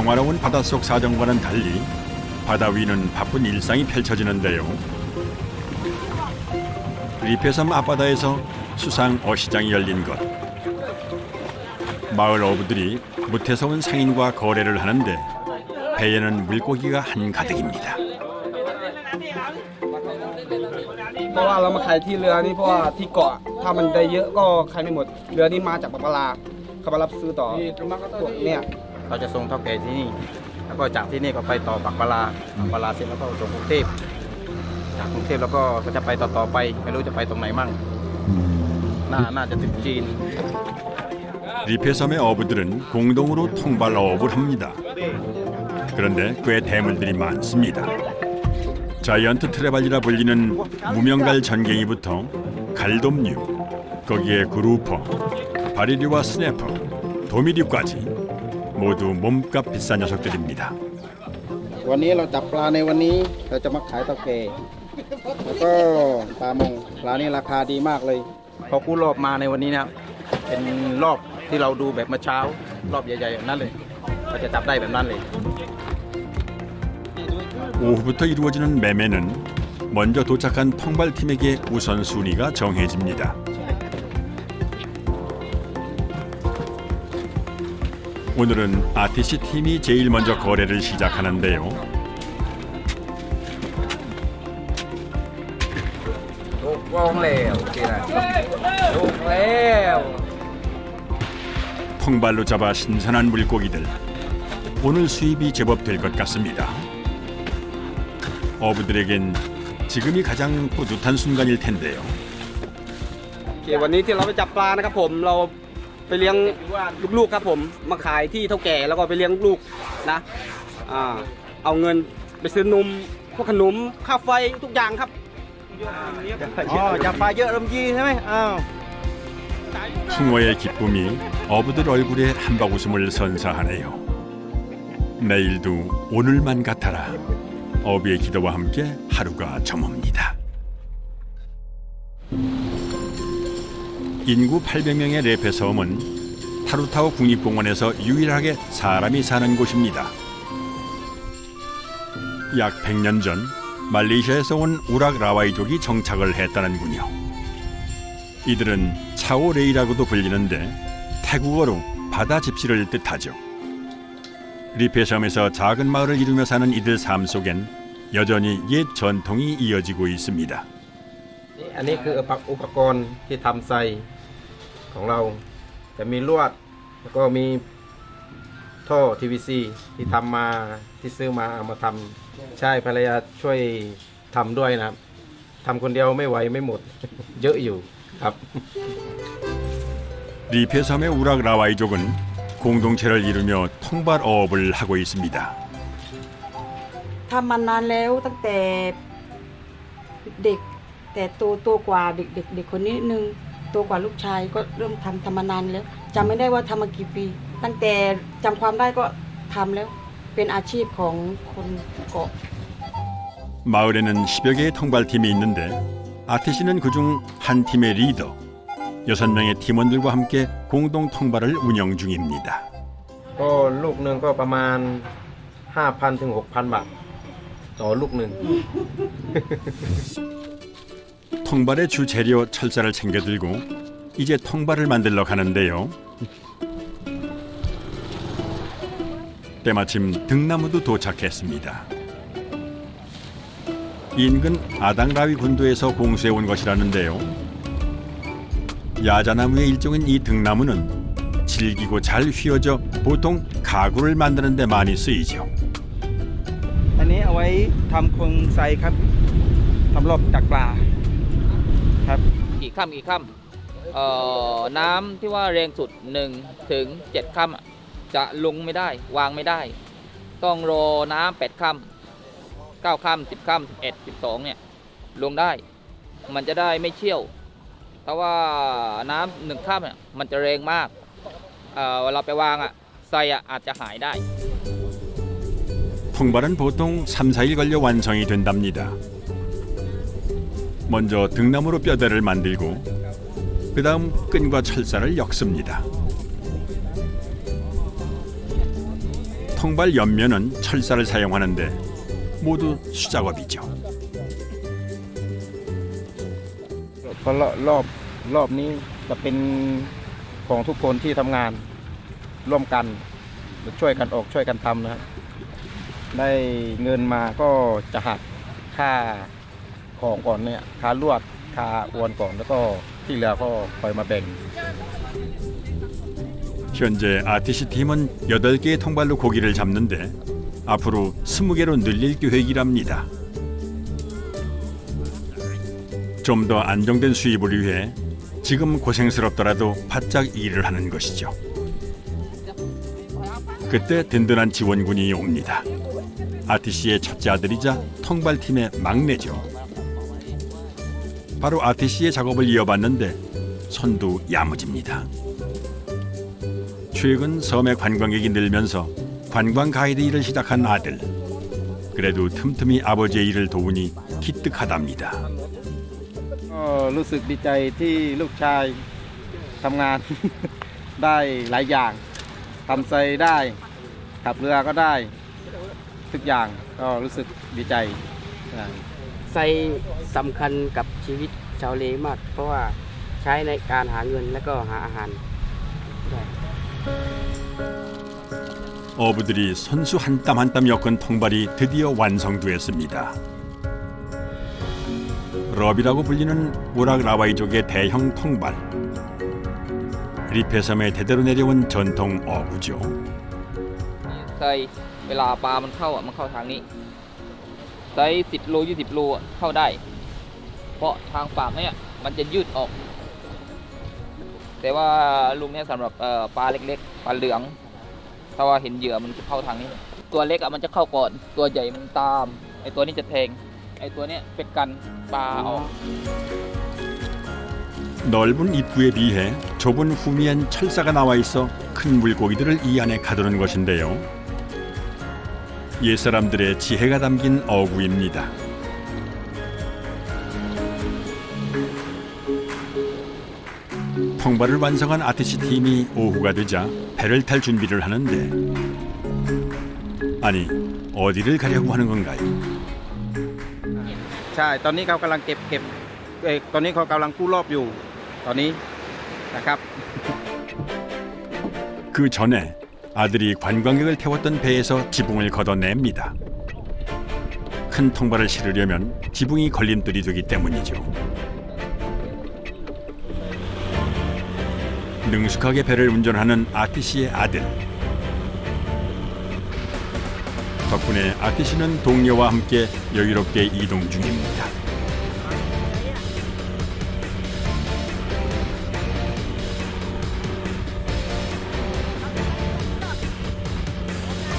평화로운 바닷속 사정과는 달리 바다 위는 바쁜 일상이 펼쳐지는데요. 리페섬 앞바다에서 수상 어시장이 열린 것. 마을 어부들이 무태서 온 상인과 거래를 하는데 배에는 물고기가 한가득입니다. เพราะว่าเรามาขายที่เรือนี่เพราะว่าที่เกาะถ้ามันได้เยอะก็ขายไม่หมดเรือนี้มาจากปากปลาเขามารับซื้อต่อพวกเนี่ย เราจะส่งเท่าแก่ที่นี่แล้วก็จากที่นี่ก็ไปต่อปากปลาเสร็จแล้วก็ส่งกรุงเทพจากกรุงเทพแล้วก็จะไปต่อไปไม่รู้จะไปตรงไหนมั่งน่าจะถึงจีน 리페섬의 어부들은 공동으로 통발 어업을 합니다. 그런데 꽤 대물들이 많습니다. 자이언트 트레발리라 불리는 무명갈 전갱이부터 갈돔류, 거기에 그루퍼, 바리류와 스네퍼, 도미류까지 모두 몸값 비싼 녀석들입니다. วันนี้เราจับปลาในวันนี้เราจะมาขายเท่าแก่แล้วก็ปลามงปลานี่ราคาดีมากเลยพอกู้รอบมาในวันนี้นะครับเป็นรอบที่เราดูแบบเมื่อเช้ารอบใหญ่ๆแบบนั้นเลยเราจะจับได้แบบนั้นเลย 오후부터 이루어지는 매매는 먼저 도착한 통발팀에게 우선순위가 정해집니다. 오늘은 RTC 팀이 제일 먼저 거래를 시작하는데요. 통발로 잡아 신선한 물고기들. 오늘 수입이 제법 될 것 같습니다. 어부들에겐 지금이 가장 뿌듯한 순간일 텐데요. วันนี้ที่เราไปจับปลานะครับผมเราไปเลี้ยงลูกๆครับผมมาขายที่เท่าแก่แล้วก็ไปเลี้ยงลูกนะเอาเงินไปซื้อนมพวกขนมค่าไฟทุกอย่างครับ จับปลาเยอะลำยีใช่ไหม 풍어의 기쁨이 어부들 얼굴에 한바구음을 선사하네요. 내일도 오늘만 같아라. 어부의 기도와 함께 하루가 저뭅니다. 인구 800명의 레페 섬은 타루타오 국립공원에서 유일하게 사람이 사는 곳입니다. 약 100년 전 말레이시아에서 온 우락 라와이족이 정착을 했다는군요. 이들은 차오레이라고도 불리는데 태국어로 바다 집시를 뜻하죠. 리페 섬에서 작은 마을을 이루며 사는 이들 삶 속엔 여전히 옛 전통이 이어지고 있습니다. อันนี้คืออุปกรณ์ที่ทำไซของเราจะมีลวดแล้วก็มีท่อ TVC ที่ทำมาที่ซื้อมาเอามาทำใช่ภรรยาช่วยทำด้วยนะครับทำคนเดียวไม่ไหวไม่หมด เยอะอยู่ครับ 리페 섬의 우락 라와이족은 공동체를 이루며 통발 어업을 하고 있습니다. ทำมานานแล้วตั้งแต่เด็กแต่โตกว่าเด็กคนนี้นึงโตกว่าลูกชายก็เริ่มทำมานานแล้วจำไม่ได้ว่าทำมากี่ปี ตั้งแต่จำความได้ก็ทำแล้วเป็นอาชีพของคนเกาะ 마을에는 10여 개의 통발팀이 있는데 아티씨는 그중 한 팀의 리더, 6명의 팀원들과 함께 공동 통발을 운영 중입니다. ก็ลูกหนึ่งก็ประมาณ 5,000 ถึง 6,000 บาทต่อลูกหนึ่ง 통발의 주 재료 철사를 챙겨들고 이제 통발을 만들러 가는데요. 때마침 등나무도 도착했습니다. 인근 아당라위 군도에서 공수해 온 것이라는데요. 야자나무의 일종인 이 등나무는 질기고 잘 휘어져 보통 가구를 만드는 데 많이 쓰이죠. อันนี้เอาไว้ทำโครงไซครับทำรอบดักปลาครับ กี่ค่ำน้ำที่ว่าแรงสุด1 ถึง 7 ค่ำจะลงไม่ได้วางไม่ได้ต้องรอน้ำ8 ค่ำ 9 ค่ำ 10 ค่ำ 11 12เนี่ยลงได้มันจะได้ไม่เชี่ยวเพราะว่าน้ำ1 ค่ำเนี่ยมันจะแรงมากเวลาไปวางไซอาจจะหายได้ 통발은 보통 3, 4일 걸려 완성이 된답니다. 먼저 등나무로 뼈대를 만들고 그 다음 끈과 철사를 엮습니다. 통발 옆면은 철사를 사용하는데 모두 수작업이죠. เพราะรอบนี้จะเป็นของทุกคนที่ทำงานร่วมกันช่วยกันออกช่วยกันทำนะครับได้เงินมาก็จะหักค่าของก่อนเนี่ยค่าลวดค่าอวนก่อนแล้วก็ที่เหลือก็คอยมาแบ่ง 현재 RTC 팀은 8개의 통발로 고기를 잡는데 앞으로 20개로 늘릴 계획이랍니다. 좀 더 안정된 수입을 위해 지금 고생스럽더라도 바짝 일을 하는 것이죠. 그때 든든한 지원군이 옵니다. RTC의 첫째 아들이자 통발팀의 막내죠. 바로 RTC의 작업을 이어봤는데 손도 야무집니다. 최근 섬에 관광객이 늘면서 관광 가이드 일을 시작한 아들. 그래도 틈틈이 아버지의 일을 도우니 기특하답니다. ก็รู้สึกดีใจที่ลูกชายทำงาน ได้หลายอย่างทำไซได้ขับเรือก็ได้ทุกอย่างก็รู้สึกดีใจอ่า ไซสำคัญกับชีวิตชาวเลมาก เพราะว่าใช้ในการหาเงินและก็หาอาหารด้วย 어부들이 손수 한 땀 한 땀 엮은 통발이 드디어 완성되었습니다. 럽이라고 불리는 우락 라와이족의 대형 통발. 리페섬에 대대로 내려온 전통 어부죠. ไซเวลาปลามันเข้าอ่ะมันเข้าทางนี้ไซ10 โล 20 โลอ่ะเข้าได้ เพราะทางฝั่งเนี่ยมันจะยืดออก แต่ว่าลุงเนี่ยสำหรับปลาเล็กๆปลาเหลืองถ้าว่าเห็นเหยื่อมันจะเข้าทางนี้ ตัวเล็กอ่ะมันจะเข้าก่อนตัวใหญ่มันตามไอตัวนี้จะแทงไอตัวเนี้ยเป็นกันปลาออก 넓은 입구에 비해 좁은 후미엔 철사가 나와 있어 큰 물고기들을 이 안에 가두는 것인데요. 옛사람들의 지혜가 담긴 어구입니다. 통발을 완성한 RTC 팀이 오후가 되자 배를 탈 준비를 하는데 아니 어디를 가려고 하는 건가요? ใช่ตอนนี้เขากำลังเก็บตอนนี้เขากำลังกู้รอบอยู่ตอนนี้นะครับ 그 전에 아들이 관광객을 태웠던 배에서 지붕을 걷어냅니다. 큰 통발을 실으려면 지붕이 걸림돌이 되기 때문이죠. 능숙하게 배를 운전하는 RTC의 아들. 덕분에 RTC는 동료와 함께 여유롭게 이동 중입니다.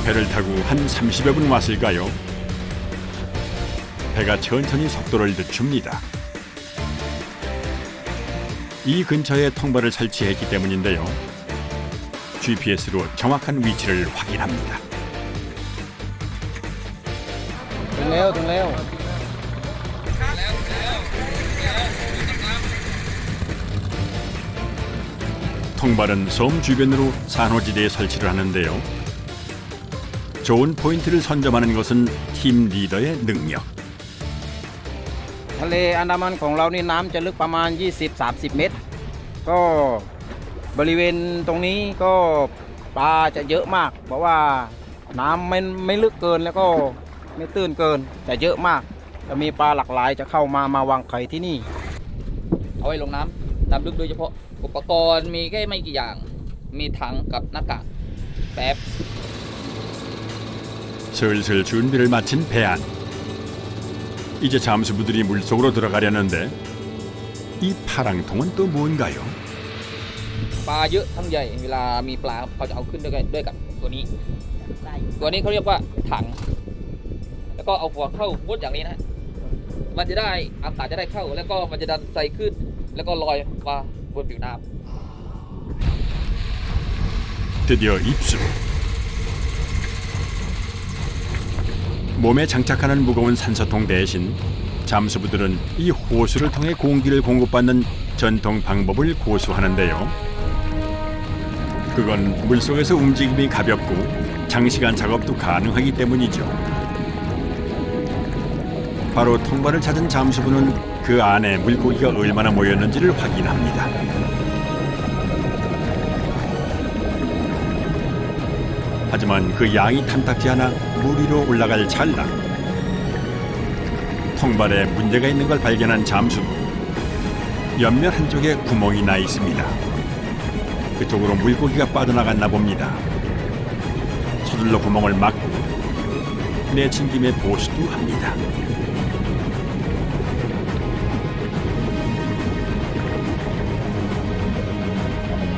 배를 타고 한 30여 분 왔을까요? 배가 천천히 속도를 늦춥니다. 이 근처에 통발을 설치했기 때문인데요. GPS로 정확한 위치를 확인합니다. ถึงแล้วถึงแล้ว 통발은 섬 주변으로 산호지대에 설치를 하는데요. 좋은 포인트를 선점하는 것은 팀 리더의 능력. ทะเลอันดามันของเรานี่น้ำจะลึกประมาณ 20-30 เมตร ก็บริเวณตรงนี้ก็ปลาจะเยอะมาก เพราะว่าน้ำไม่ลึกเกินแล้วก็ไม่ตื้นเกินแต่เยอะมากจะมีปลาหลากหลายจะเข้ามาวางไข่ที่นี่ เอาไว้ลงน้ำลึกโดยเฉพาะอุปกรณ์มีแค่ไม่กี่อย่างมีถังกับหน้ากากแป๊บ 슬슬 준비를 마친 배안. 이제 잠수부들이 물속으로 들어가려는데 이 파랑통은 또 뭔가요? ปลาเยอะทั้งใหญ่เวลามีปลาเขาจะเอาขึ้นด้วยกับตัวนี้เขาเรียกว่าถังแล้วก็เอาหัวเข้ามุดอย่างนี้นะมันจะได้อากาศจะได้เข้าแล้วก็มันจะดันใส่ขึ้นแล้วก็ลอยมาบนผิวน้ำ 드디어 입수. 몸에 장착하는 무거운 산소통 대신 잠수부들은 이 호수를 통해 공기를 공급받는 전통 방법을 고수하는데요. 그건 물속에서 움직임이 가볍고 장시간 작업도 가능하기 때문이죠. 바로 통발을 찾은 잠수부는 그 안에 물고기가 얼마나 모였는지를 확인합니다. 하지만 그 양이 탐탁지 않아 물 위로 올라갈 찰나 통발에 문제가 있는 걸 발견한 잠수부. 옆면 한쪽에 구멍이 나 있습니다. 그쪽으로 물고기가 빠져나갔나 봅니다. 서둘러 구멍을 막고 내친 김에 보수도 합니다.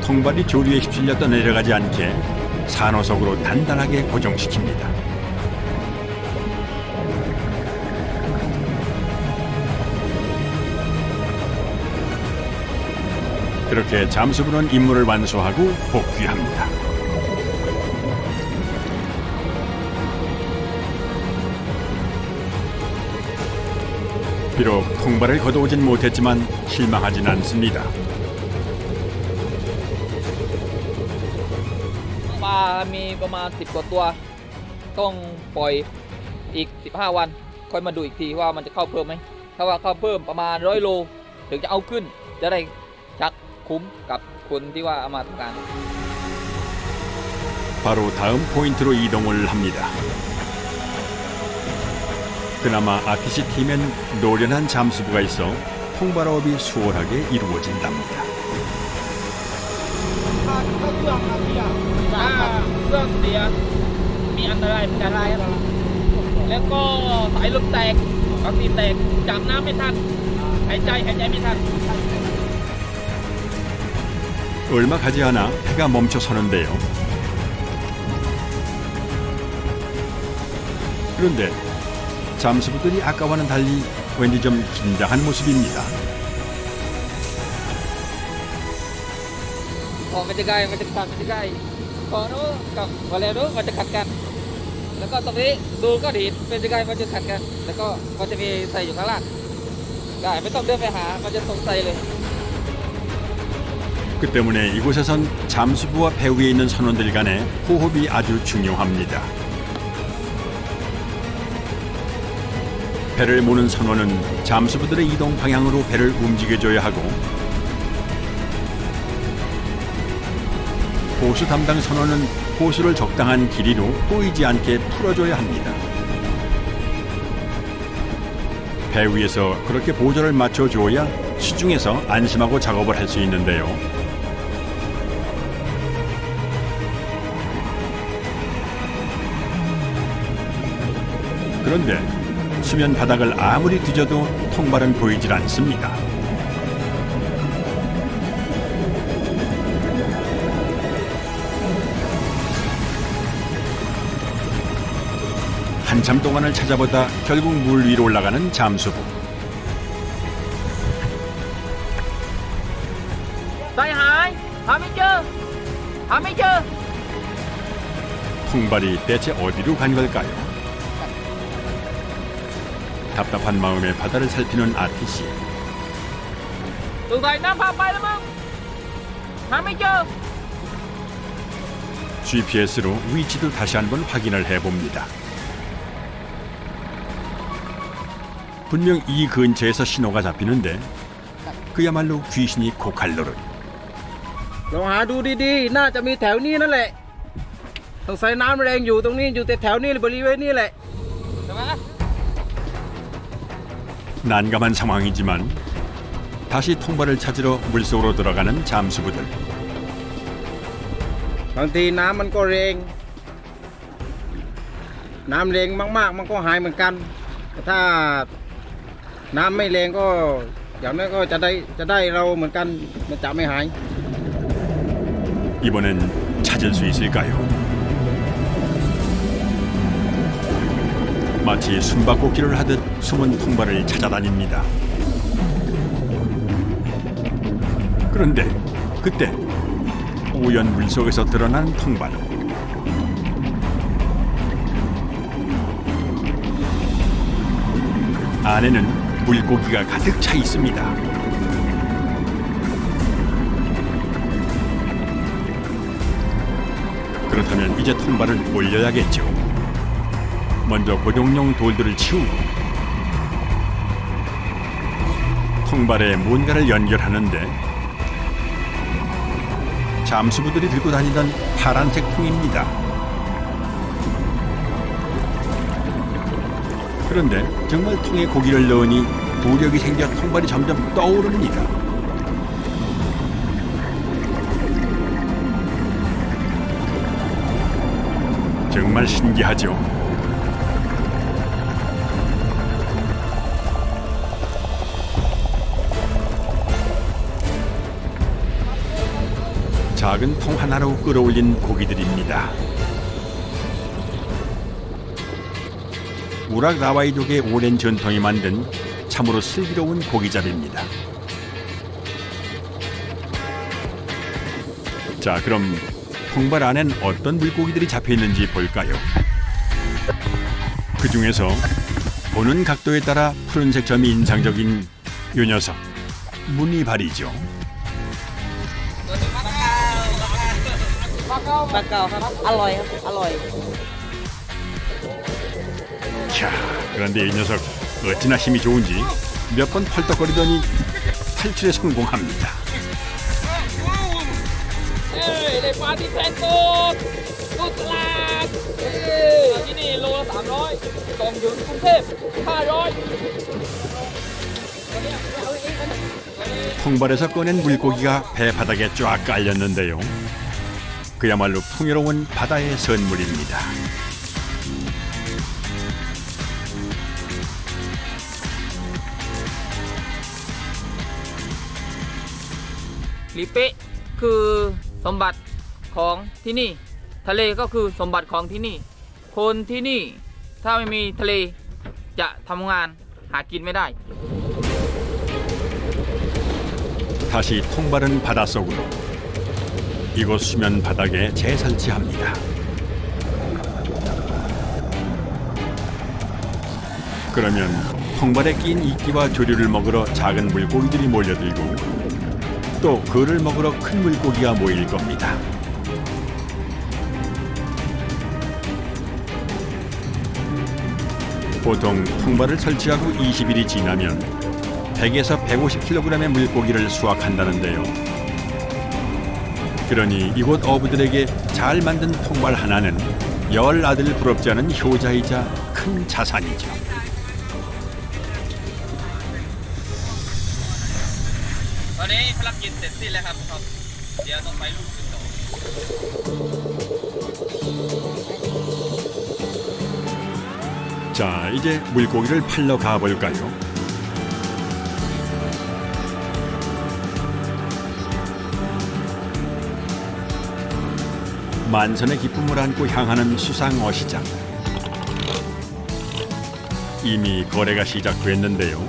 통발이 조류에 휩쓸려 떠내려가지 않게 산호석으로 단단하게 고정시킵니다. 그렇게 잠수부는 임무를 완수하고 복귀합니다. 비록 통발을 거둬오진 못했지만 실망하진 않습니다. ปลามีประมาณ10 กว่าตัวต้องปล่อยอีก15 วันค่อยมาดูอีกทีว่ามันจะเข้าเพิ่มไหมถ้าว่าเข้าเพิ่มประมาณ100 โลถึงจะเอาขึ้นจะได้ชักคุ้มกับคนที่ว่าเอามาทำการ 바로 다음 포인트로 이동을 합니다. 그나마 아티시 팀엔 노련한 잠수부가 있어 통발업이 수월하게 이루어진답니다. ถ้าเครื่องเสียมีอันตรายเหมือนกันแล้วก็สายลมแตกบางทีแตกจับน้ำไม่ทันหายใจไม่ทัน 얼마 가지 않아 해가 멈춰서는데요. 그런데 잠수부들이 아까와는 달리 왠지 좀 긴장한 모습입니다. พอมันจะใกล้มันจะขัดมันจะใกล้พอนู้นกับพอแล้วนู้นมันจะขัดกัน แล้วก็ตรงนี้ดูก็ดีดเป็นจะใกล้มันจะขัดกัน แล้วก็มันจะมีใส่อยู่ข้างล่างได้ไม่ต้องเดินไปหามันจะตรงใส่เลย 그 때문에 이곳에선 잠수부와 배 위에 있는 선원들 간의 호흡이 아주 중요합니다. 배를 모는 선원은 잠수부들의 이동 방향으로 배를 움직여줘야 하고 호수 담당 선원은 호수를 적당한 길이로 꼬이지 않게 풀어줘야 합니다. 배 위에서 그렇게 보조를 맞춰줘야 시중에서 안심하고 작업을 할 수 있는데요. 그런데 수면 바닥을 아무리 뒤져도 통발은 보이질 않습니다. 한참 동안을 찾아보다 결국 물 위로 올라가는 잠수부. ใจหายหาไม่เจอ 통발이 대체 어디로 간 걸까요? 답답한 마음에 바다를 살피는 아티씨. สงสัยน้ำพาไปแล้วมั้งหาไม่เจอ GPS로 위치도 다시 한번 확인을 해봅니다. 분명 이 근처에서 신호가 잡히는데 그야말로 귀신이 고칼로를. ลองหาดูดีๆน่าจะมีแถวนี้นั่นแหละสงสัยน้ำแรงอยู่ตรงนี้อยู่แต่แถวนี้บริเวณนี้แหละ ใช่ไหม 난감한 상황이지만 다시 통발을 찾으러 물속으로 들어가는 잠수부들. บางทีน้ำมันก็แรงน้ำแรงมากๆมันก็หายเหมือนกันแต่ถ้าน้ำไม่แรงก็อย่างนั้นก็จะได้เราเหมือนกันมันจะไม่หาย 이번엔 찾을 수 있을까요? 마치 숨바꼭질을 하듯 숨은 통발을 찾아다닙니다. 그런데 그때 우연 물속에서 드러난 통발. 안에는 물고기가 가득 차 있습니다. 그렇다면 이제 통발을 올려야겠죠. 먼저 고정용 돌들을 치우고 통발에 뭔가를 연결하는데 잠수부들이 들고 다니던 파란색 통입니다. 그런데 정말 통에 고기를 넣으니 부력이 생겨 통발이 점점 떠오릅니다. 정말 신기하죠. 작은 통 하나로 끌어올린 고기들입니다. 우락 라와이족의 오랜 전통이 만든 참으로 슬기로운 고기잡이입니다. 자, 그럼 통발 안엔 어떤 물고기들이 잡혀 있는지 볼까요? 그 중에서 보는 각도에 따라 푸른색 점이 인상적인 요 녀석, 무늬발이죠. 자, 그런데 이 녀석 어찌나 힘이 좋은지 몇 번 펄떡거리더니 탈출에 성공합니다. đây pha tí sen tốt salad cái này lô 300 còn dưỡng cũng thêm 500. 통발에서 꺼낸 물고기가 배 바닥에 쫙 깔렸는데요. 그야말로 풍요로운 바다의 선물입니다. Lipe คือสมบัติของที่นี่ทะเลก็คือสมบัติของที่นี่คนที่นี่ถ้าไม่มีทะเลจะทำงานหากินไม่ได้ 다시 통발은 바닷속으로 이곳 수면 바닥에 재설치합니다. 그러면 통발에 낀 이끼와 조류를 먹으러 작은 물고기들이 몰려들고 또 그를 먹으러 큰 물고기가 모일 겁니다. 보통 통발을 설치하고 20일이 지나면 100에서 150kg의 물고기를 수확한다는데요. 그러니 이곳 어부들에게 잘 만든 통발 하나는 10 아들 부럽지 않은 효자이자 큰 자산이죠. 자, 이제 물고기를 팔러 가볼까요? 만선의 기쁨을 안고 향하는 수상 어시장. 이미 거래가 시작됐는데요.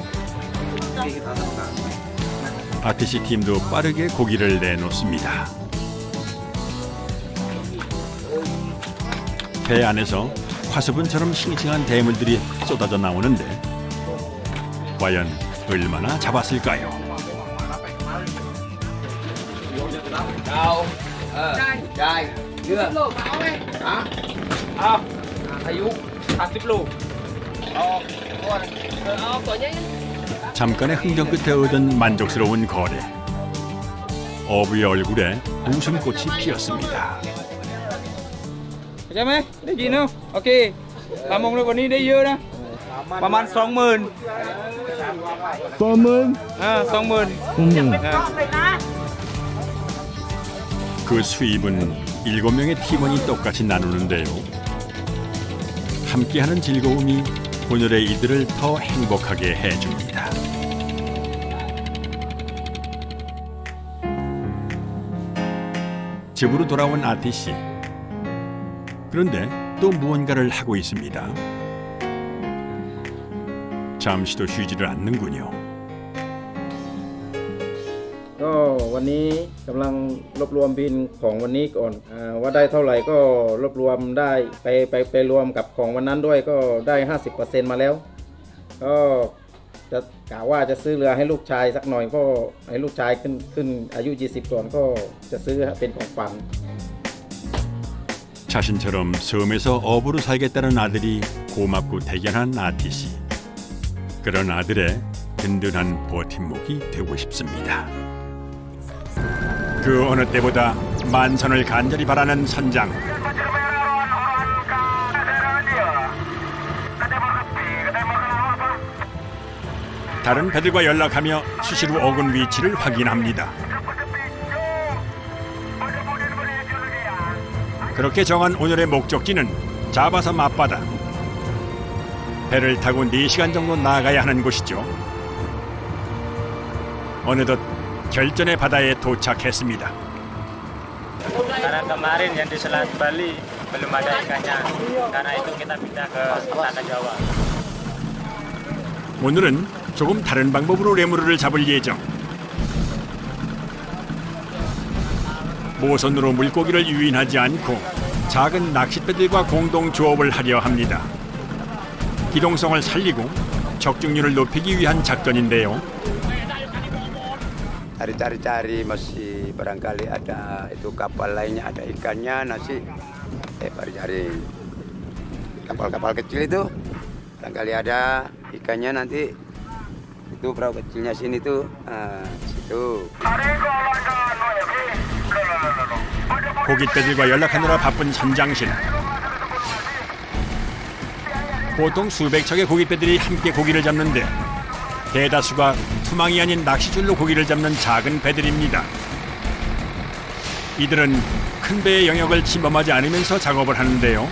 아티시 팀도 빠르게 고기를 내놓습니다. 배 안에서 화수분처럼 싱싱한 대물들이 쏟아져 나오는데 과연 얼마나 잡았을까요? 잠깐의 흥정 끝에 얻은 만족스러운 거래. 어부의 얼굴에 웃음꽃이 피었습니다. ใช่ไหมได้ยินเนาะโอเคทำมงเลยวันนี้ได้เยอะนะประมาณ 20,000 그 수입은 7명의 팀원이 똑같이 나누는데요. 함께하는 즐거움이 오늘의 이들을 더 행복하게 해줍니다. 집으로 돌아온 아티 씨. 그런데 또 무언가를 하고 있습니다. 잠시도 쉬지를 않는군요. ก็วันนี้กำลังรวบรวมบินของวันนี้ก่อนว่าได้เท่าไหร่ก็รวบรวมได้ไปรวมกับของวันนั้นด้วยก็ได้ 50% มาแล้วก็จะกะว่าจะซื้อเรือให้ลูกชายสักหน่อยก็ให้ลูกชายขึ้นอายุ20ก่อนก็จะซื้อเป็นของฝัน 자신처럼 섬에서 어부로 살겠다는 아들이 고맙고 대견한 아티시. 그런 아들의 든든한 버팀목이 되고 싶습니다. 그 어느 때보다 만선을 간절히 바라는 선장. 다른 배들과 연락하며 수시로 어군 위치를 확인합니다. 그렇게 정한 오늘의 목적지는 자바섬 앞바다. 배를 타고 4시간 정도 나아가야 하는 곳이죠. 어느덧 결전의 바다에 도착했습니다. Karena kemarin yang di Selat Bali belum ada ikannya, karena itu kita pindah ke Tanah Jawa. 오늘은 조금 다른 방법으로 레무르를 잡을 예정. 모선으로 물고기를 유인하지 않고 작은 낚싯배들과 공동 조업을 하려 합니다. 기동성을 살리고 적중률을 높이기 위한 작전인데요. Cari-cari masih barangkali ada itu kapal lainnya ada ikannya nasi cari kapal-kapal kecil itu barangkali ada ikannya nanti itu perahu kecilnya sini tuh situ. 고깃배들과 연락하느라 바쁜 선장실. 보통 수백 척의 고깃배들이 함께 고기를 잡는데 대다수가 투망이 아닌 낚시줄로 고기를 잡는 작은 배들입니다. 이들은 큰 배의 영역을 침범하지 않으면서 작업을 하는데요.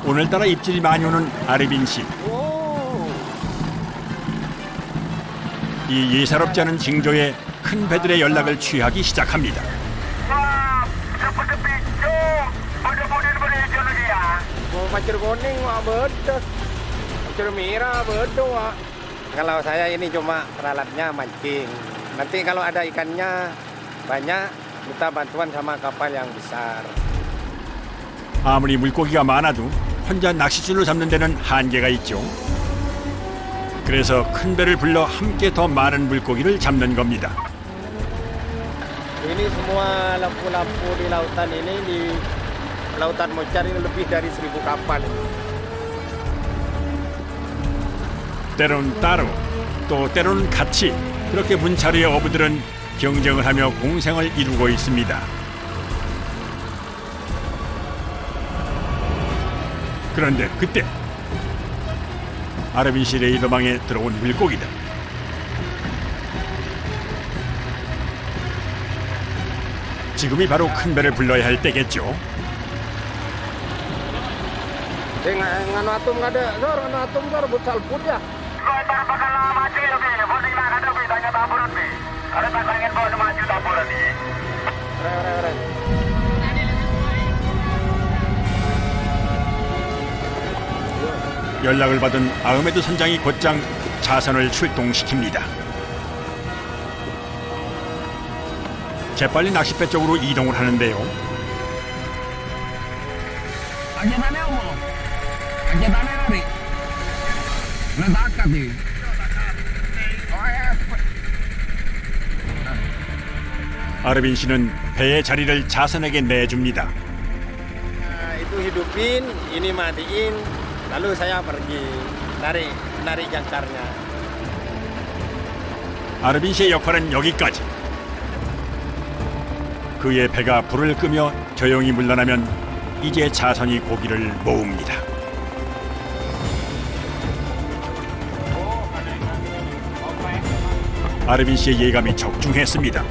오늘따라 입질이 많이 오는 아르빈 씨. 이 예사롭지 않은 징조에 큰 배들의 연락을 취하기 시작합니다. Macam kuning wah betul. Macam merah betul wah. Kalau saya ini cuma ralatnya mancing. Nanti kalau ada ikannya banyak minta bantuan sama kapal yang besar. 아무리 물고기가 많아도 혼자 낚시줄로 잡는 데는 한계가 있죠. 그래서 큰 배를 불러 함께 더 많은 물고기를 잡는 겁니다. Ini semua lampu-lampu di lautan ini di lautan Mocar ini lebih dari 1000 kapal. 때론 따로 또 때로는 같이 그렇게 문차리의 어부들은 경쟁을 하며 공생을 이루고 있습니다. 그런데 그때 아르빈 씨 레이더망에 들어온 물고기다. 지금이 바로 큰 배를 불러야 할 때겠죠. Nganu atom nggak ada, nganu atom butal pun ya. 연락을 받은 아흐메드 선장이 곧장 자선을 출동시킵니다. 재빨리 낚싯배 쪽으로 이동을 하는데요. 아르빈 씨는 배의 자리를 자선에게 내줍니다. Itu hidupin, ini matiin, lalu saya pergi narik jangkarnya. 아르빈 씨의 역할은 여기까지. 그의 배가 불을 끄며 조용히 물러나면 이제 자선이 고기를 모읍니다. 아르빈 씨의 예감이 적중했습니다.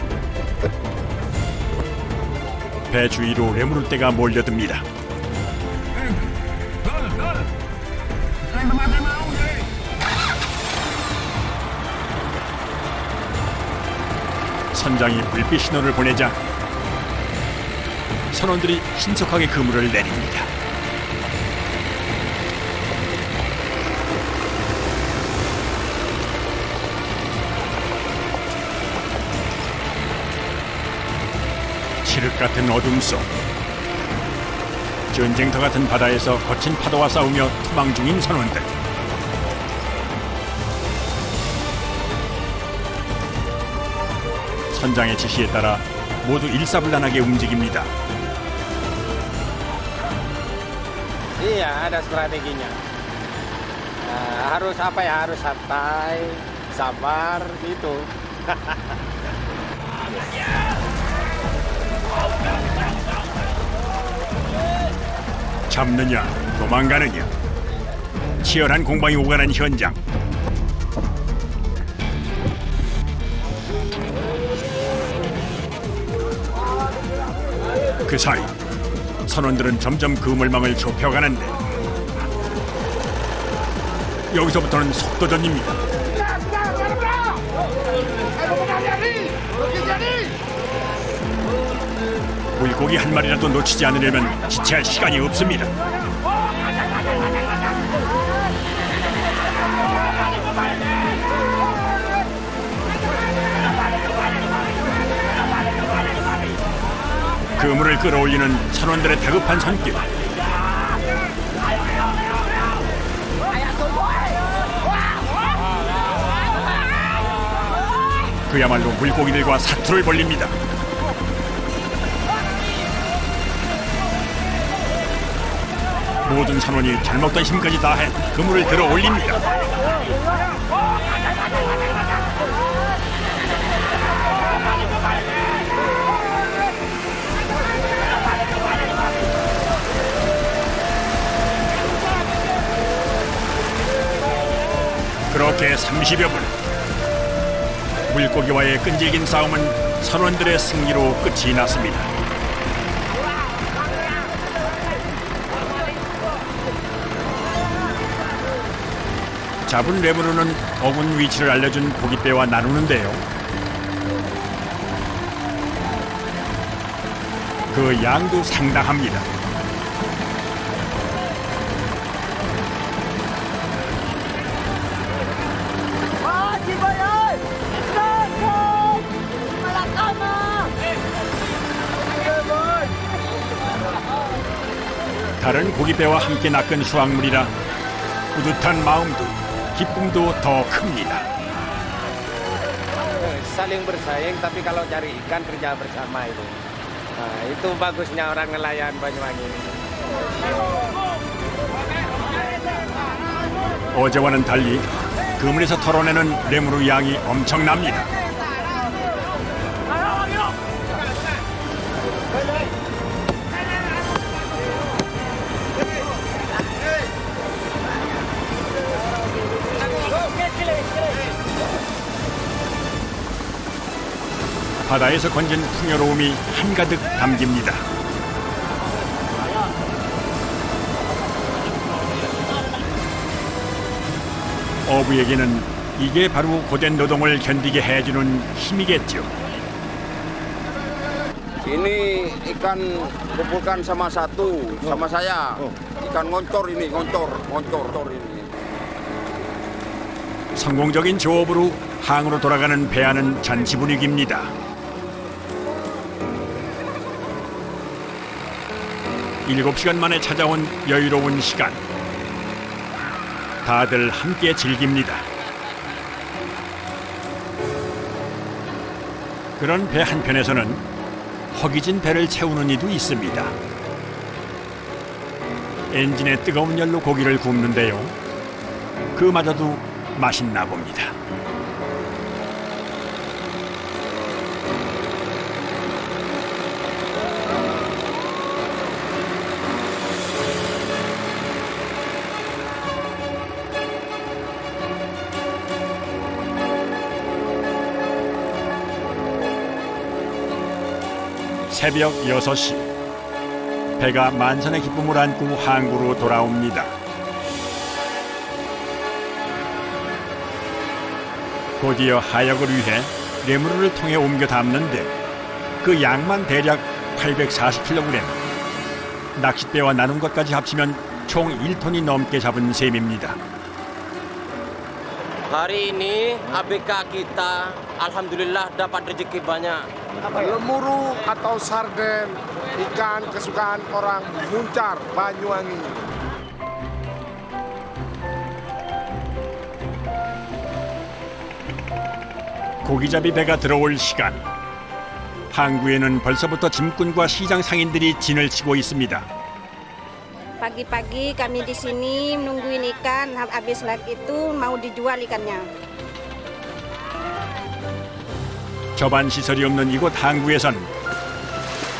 배 주위로 레무르떼가 몰려듭니다. 선장이 불빛 신호를 보내자 선원들이 신속하게 그물을 내립니다. 칠흑 같은 어둠 속 전쟁터 같은 바다에서 거친 파도와 싸우며 투망 중인 선원들. 선장의 지시에 따라 모두 일사불란하게 움직입니다. Iya, ada strateginya. Harus apa ya? Harus santai, sabar gitu. 잡느냐 도망가느냐 치열한 공방이 오가는 현장. 그 사이 선원들은 점점 그물망을 좁혀가는데 여기서부터는 속도전입니다. 물고기 한 마리라도 놓치지 않으려면 지체할 시간이 없습니다. 그물을 끌어올리는 선원들의 다급한 손길. 그야말로 물고기들과 사투를 벌립니다. 모든 선원이 잘 먹던 힘까지 다해 그물을 들어 올립니다. 그렇게 30여 분, 물고기와의 끈질긴 싸움은 선원들의 승리로 끝이 났습니다. 잡은 레무르는 어군 위치를 알려준 고깃배와 나누는데요. 그 양도 상당합니다. 다른 고깃배와 함께 낚은 수확물이라 뿌듯한 마음도 기쁨도 더 큽니다. Saling bersaing, tapi kalau cari ikan kerja bersama itu. Nah, itu bagusnya orang nelayan Banyuwangi ini. 어제와는 달리 그물에서 털어내는 레무르 양이 엄청납니다. 바다에서 건진 풍요로움이 한가득 담깁니다. 어부에게는 이게 바로 고된 노동을 견디게 해주는 힘이겠죠. Ini ikan kumpulkan sama satu, sama saya. Ikan ngoncor ini, ngoncor ini. 성공적인 조업으로 항으로 돌아가는 배안은 잔치 분위기입니다. 일곱 시간 만에 찾아온 여유로운 시간. 다들 함께 즐깁니다. 그런 배 한편에서는 허기진 배를 채우는 이도 있습니다. 엔진에 뜨거운 열로 고기를 굽는데요. 그마저도 맛있나 봅니다. 새벽 6시 배가 만선의 기쁨을 안고 항구로 돌아옵니다. 곧이어 하역을 위해 레무르를 통해 옮겨 담는데 그 양만 대략 840kg, 낚싯배와 나눈 것까지 합치면 총 1톤이 넘게 잡은 셈입니다. Hari ini ABK kita alhamdulillah dapat rezeki banyak. Lemuru atau sarden, ikan kesukaan orang Muncar, Banyuwangi. 고기잡이 배가 들어올 시간. 항구에는 벌써부터 짐꾼과 시장 상인들이 진을 치고 있습니다. Pagi-pagi kami di sini nungguin ikan, habis lagi itu mau dijual ikannya. 접안 시설이 없는 이곳 항구에선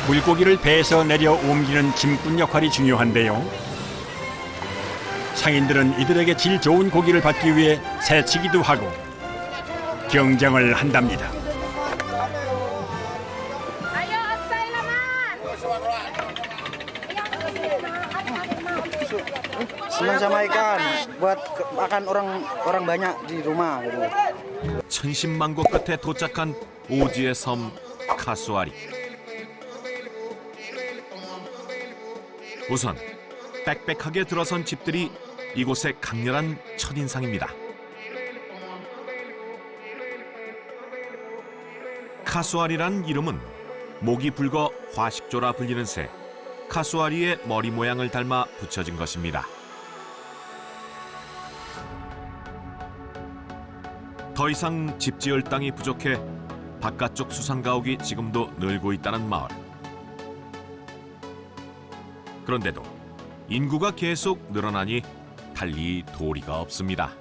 물고기를 배에서 내려 옮기는 짐꾼 역할이 중요한데요. 상인들은 이들에게 질 좋은 고기를 받기 위해 새치기도 하고 경쟁을 한답니다. Senang sama ikan, buat makan orang banyak di rumah gitu. 천신만고 끝에 도착한 오지의 섬 카수아리. 우선 빽빽하게 들어선 집들이 이곳의 강렬한 첫인상입니다. 카수아리란 이름은 목이 붉어 화식조라 불리는 새 카수아리의 머리 모양을 닮아 붙여진 것입니다. 더 이상 집 지을 땅이 부족해 바깥쪽 수상가옥이 지금도 늘고 있다는 마을. 그런데도 인구가 계속 늘어나니 달리 도리가 없습니다.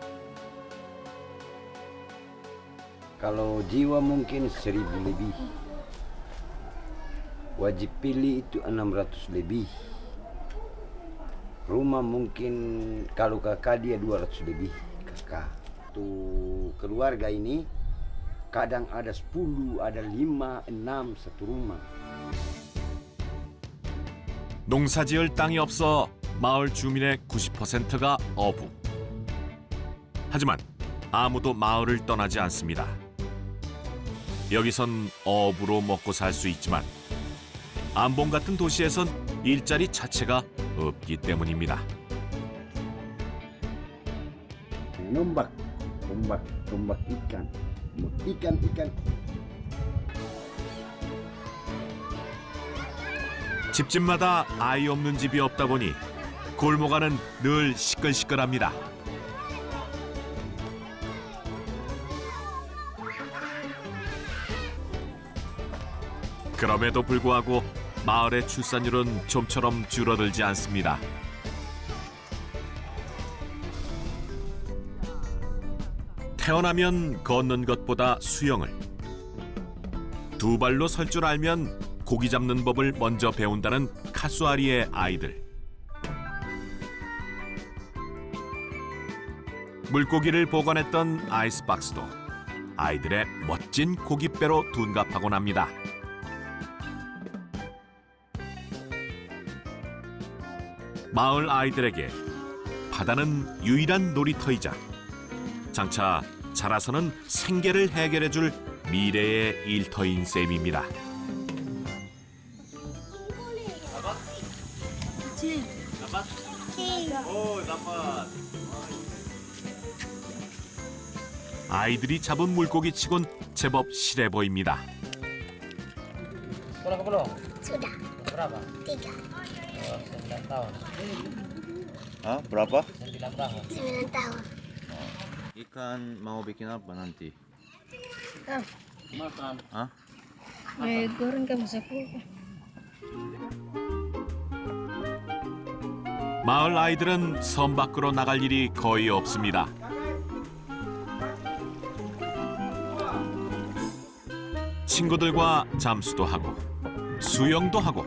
Kalau jiwa mungkin 1000 lebih. Wajib pilih itu 600 lebih. Rumah mungkin kalau kakak dia 200 lebih kakak. Tuh keluarga ini kadang ada 10, ada 5, 6 satu rumah. 농사지을 땅이 없어 마을 주민의 90%가 어부. 하지만 아무도 마을을 떠나지 않습니다. 여기선 어부로 먹고 살 수 있지만 안봉 같은 도시에선 일자리 자체가 없기 때문입니다. Nombak ikan. Ikan. 집집마다 아이 없는 집이 없다 보니 골목 안은 늘 시끌시끌합니다. 그럼에도 불구하고 마을의 출산율은 좀처럼 줄어들지 않습니다. 태어나면 걷는 것보다 수영을, 두 발로 설 줄 알면 고기 잡는 법을 먼저 배운다는 카수아리의 아이들. 물고기를 보관했던 아이스박스도 아이들의 멋진 고깃배로 둔갑하곤 합니다. 마을 아이들에게 바다는 유일한 놀이터이자 장차 자라서는 생계를 해결해줄 미래의 일터인 셈입니다. 아이들이 잡은 물고기 치곤 제법 실해 보입니다. Sudah. Berapa? 3. 9 tahun. Hah, berapa? 9 tahun. Ikan mau bikin apa nanti? Makan. Hah? Goreng kamu sapu. 마을 아이들은 섬 밖으로 나갈 일이 거의 없습니다. 친구들과 잠수도 하고 수영도 하고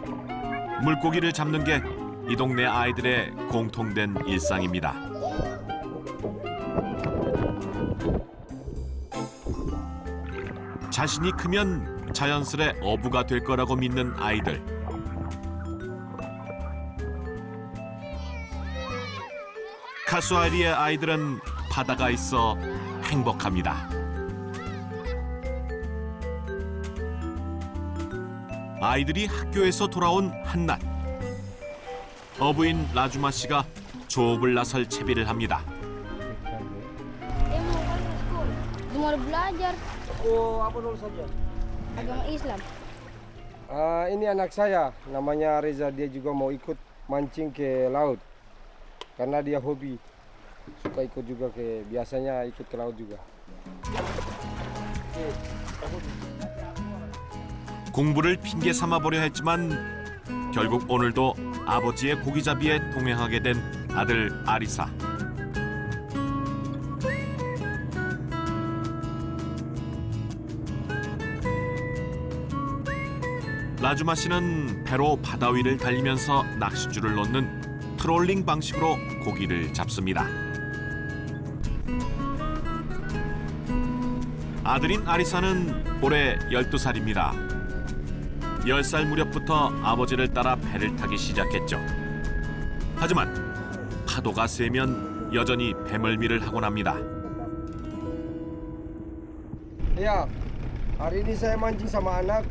물고기를 잡는 게 이 동네 아이들의 공통된 일상입니다. 자신이 크면 자연스레 어부가 될 거라고 믿는 아이들. 카수아리의 아이들은 바다가 있어 행복합니다. 아이들이 학교에서 돌아온 한낮, 어부인 라주마 씨가 조업을 나설 채비를 합니다. Mau belajar. Oh, apa dulu saja? Agama Islam. Ini anak saya, namanya Reza. Dia juga mau ikut mancing ke laut. Karena dia hobi. Suka ikut juga biasanya ikut ke laut juga. 공부를 핑계 삼아 보려 했지만 결국 오늘도 아버지의 고기잡이에 동행하게 된 아들 아리사. 라주마 씨는 배로 바다 위를 달리면서 낚싯줄을 놓는 트롤링 방식으로 고기를 잡습니다. 아들인 아리사는 올해 12살입니다. 10살 무렵부터 아버지를 따라 배를 타기 시작했죠. 하지만 파도가 세면 여전히 배멀미를 하곤 합니다. Ya, hari ini saya mancing sama anak.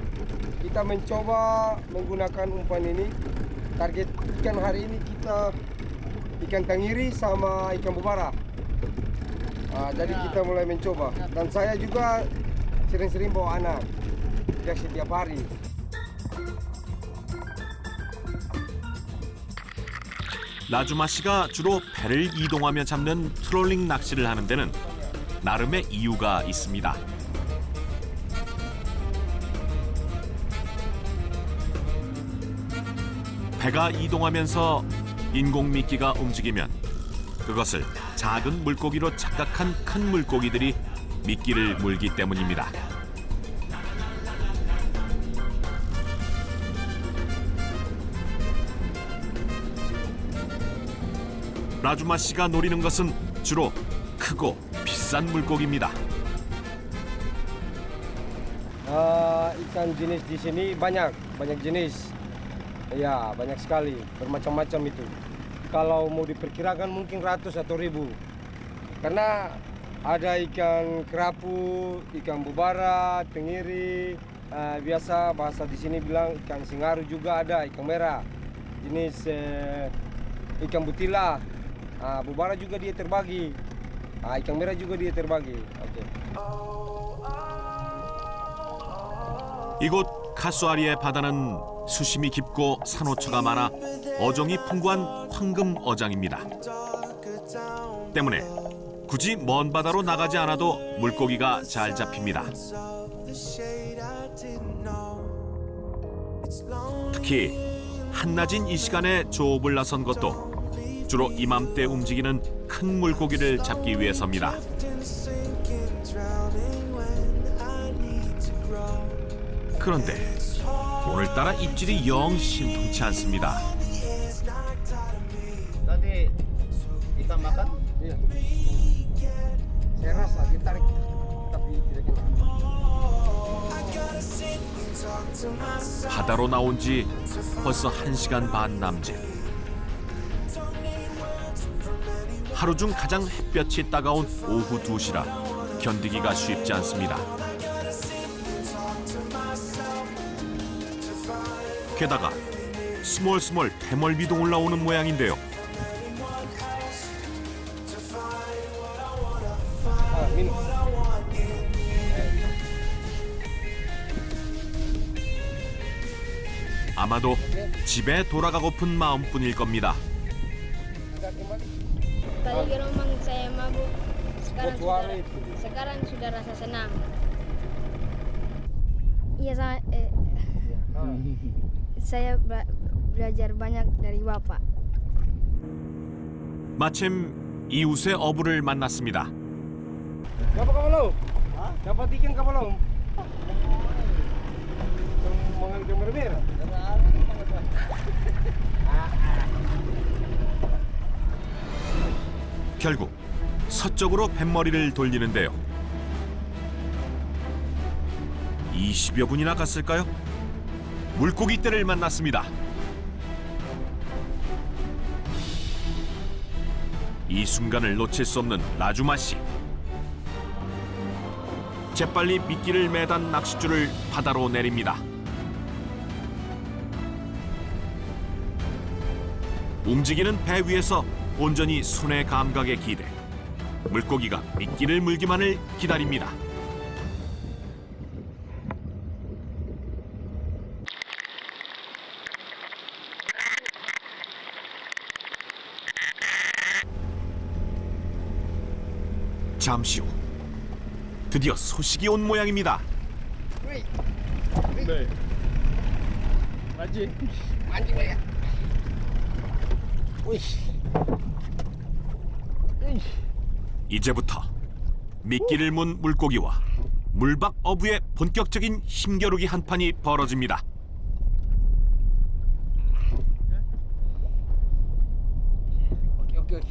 Kita mencoba menggunakan umpan ini. Target ikan hari ini kita ikan tangiri sama ikan bubara. Jadi kita mulai mencoba. Dan saya juga sering-sering bawa anak. Tidak setiap hari. 라주마 씨가 주로 배를 이동하며 잡는 트롤링 낚시를 하는 데는 나름의 이유가 있습니다. 배가 이동하면서 인공미끼가 움직이면 그것을 작은 물고기로 착각한 큰 물고기들이 미끼를 물기 때문입니다. 라주마 씨가 노리는 것은 주로 크고 비싼 물고기입니다. Ikan jenis di sini banyak jenis. Ya, banyak sekali, bermacam-macam itu. Kalau mau diperkirakan mungkin ratus atau ribu. Karena ada ikan kerapu, ikan bubara, tengiri, biasa bahasa di sini bilang ikan singaru juga ada, ikan merah. Jenis ikan butila. Bubara juga dia terbagi. Ikan merah juga dia terbagi. Okay. 이곳 카수아리의 바다는 수심이 깊고 산호초가 많아 어종이 풍부한 황금 어장입니다. 때문에 굳이 먼 바다로 나가지 않아도 물고기가 잘 잡힙니다. 특히 한낮인 이 시간에 조업을 나선 것도 주로 이맘때 움직이는 큰 물고기를 잡기 위해서입니다. 그런데 오늘따라 입질이 영 신통치 않습니다. Tadi kita makan? Iya. Saya rasa ditarik tapi tidak kena. 바다로 나온 지 벌써 1시간 반 남짓. 하루 중 가장 햇볕이 따가운 오후 2시라 견디기가 쉽지 않습니다. 게다가 스멀스멀 배멀미도 올라오는 모양인데요. Minum. 아마도 집에 돌아가고픈 마음뿐일 겁니다. Tadi memang saya mabuk. Sekarang sudah rasa senang. Iya, saya belajar banyak dari Bapak. 마침 이웃의 어부를 만났습니다. Dapat kapal lo? Dapat ikan kapal lo? Mengambil ikan merah. 결국 서쪽으로 뱃머리를 돌리는데요. 20여 분이나 갔을까요? 물고기 떼를 만났습니다. 이 순간을 놓칠 수 없는 라주마 씨. 재빨리 미끼를 매단 낚싯줄을 바다로 내립니다. 움직이는 배 위에서 온전히 손의 감각에 기대 물고기가 미끼를 물기만을 기다립니다. 잠시 후 드디어 소식이 온 모양입니다. 네. Mancing lagi. Wih. 이제부터 미끼를 문 물고기와 물박 어부의 본격적인 힘겨루기 한판이 벌어집니다. Okey.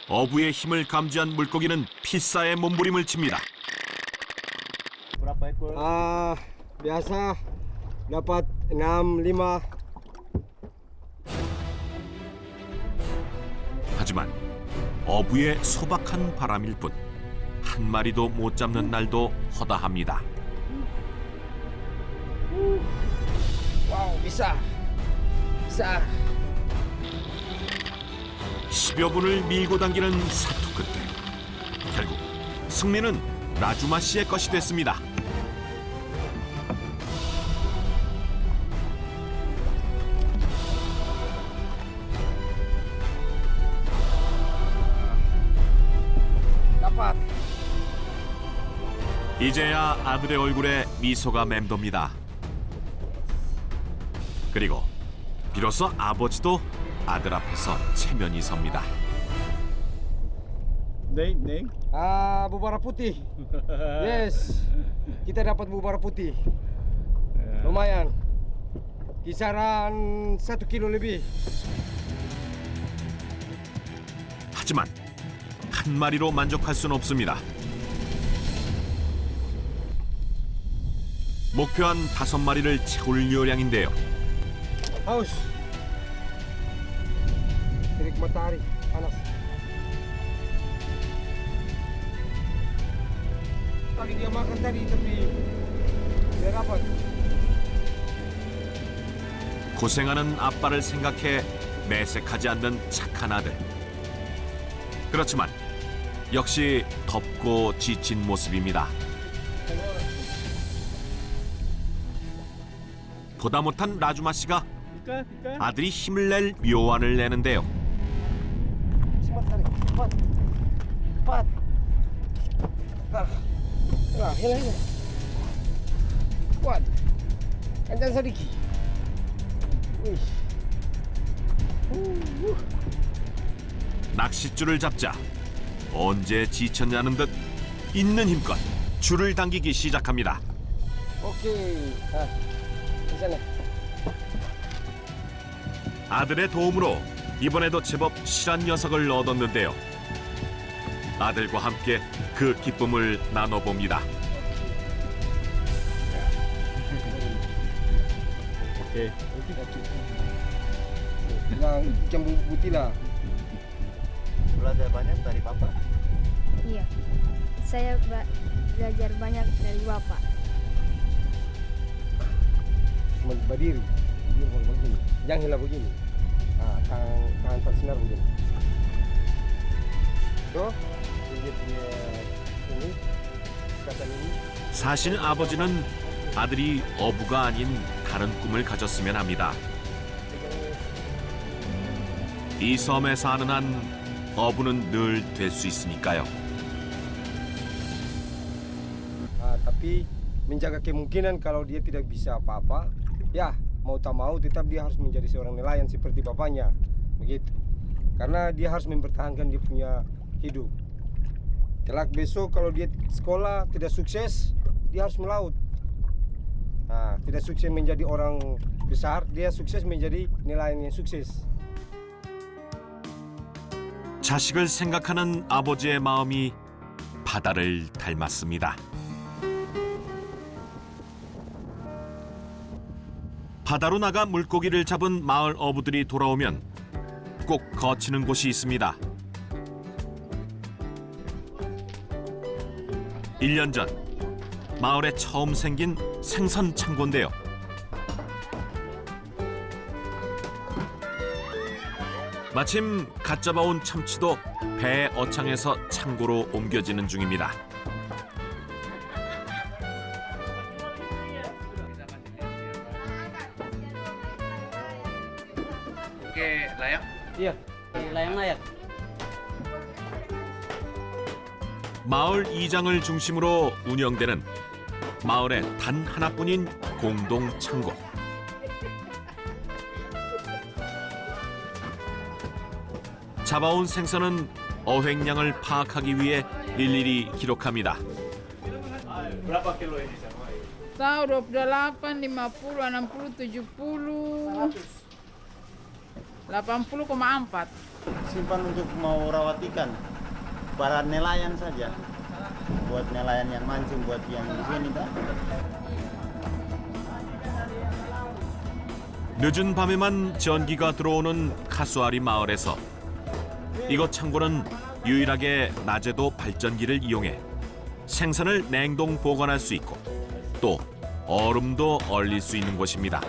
어부의 힘을 감지한 물고기는 필사의 몸부림을 칩니다. Biasa dapat 6, 5. 하지만 어부의 소박한 바람일 뿐 한 마리도 못 잡는 날도 허다합니다. Wow, bisa. 10여 분을 밀고 당기는 사투 끝에 결국 승리는 라주마 씨의 것이 됐습니다. Dapat. 이제야 아들의 얼굴에 미소가 맴돕니다. 그리고 비로소 아버지도 아들 앞에서 체면이 섭니다. Bubara putih. Yes. Kita dapat bubara putih. Lumayan. Kisaran 1 kilo lebih. 하지만 한 마리로 만족할 수는 없습니다. 목표한 5마리를 채울 요량인데요. Haus. Terik matahari panas. Tadi dia makan tadi tapi dia dapat. 고생하는 아빠를 생각해 매색하지 않는 착한 아들. 그렇지만 역시 덥고 지친 모습입니다. 보다 못한 라주마 씨가 아들이 힘을 낼 묘안을 내는데요. Cepat. Hilang. Kuat. Kencang sedikit. 낚싯줄을 잡자 언제 지쳤냐는 듯 있는 힘껏 줄을 당기기 시작합니다. Okey. Di sana. 아들의 도움으로 이번에도 제법 실한 녀석을 얻었는데요. 아들과 함께 그 기쁨을 나눠봅니다. Yang ikan putih lah. Belajar banyak dari Bapak. Iya, saya belajar banyak dari Bapak. Cuma berdiri. Dia begini. Jangan hilang begini. Tangan tersinar begini. Tuh, dia punya ini, kata ini. 사실 아버지는 아들이 어부가 아닌 다른 꿈을 가졌으면 합니다. 이 섬에 사는 한 어부는 늘 될 수 있으니까요. Tapi menjaga kemungkinan kalau dia tidak bisa apa-apa, ya mau tak mau tetap dia harus menjadi seorang nelayan seperti bapaknya, begitu. Karena dia harus mempertahankan dia punya hidup. Kelak besok kalau dia sekolah tidak sukses, dia harus melaut. Tidak sukses menjadi orang besar, dia sukses menjadi nelayan yang sukses. 자식을 생각하는 아버지의 마음이 바다를 닮았습니다. 바다로 나가 물고기를 잡은 마을 어부들이 돌아오면 꼭 거치는 곳이 있습니다. 1년 전 마을에 처음 생긴 생선 창고인데요. 마침 갓 잡아온 참치도 배 어창에서 창고로 옮겨지는 중입니다. Oke, layak? Iya, layang layak. 마을 이장을 중심으로 운영되는 마을에 단 하나뿐인 공동 창고. 잡아온 생선은 어획량을 파악하기 위해 일일이 기록합니다. Tahu 28, 50, 60, 70, 80,4. Simpan untuk mau rawat ikan, para nelayan saja. Buat nelayan yang mancing, buat yang di sini tak. 늦은 밤에만 전기가 들어오는 카수아리 마을에서 이곳 창고는 유일하게 낮에도 발전기를 이용해 생선을 냉동 보관할 수 있고 또 얼음도 얼릴 수 있는 곳입니다.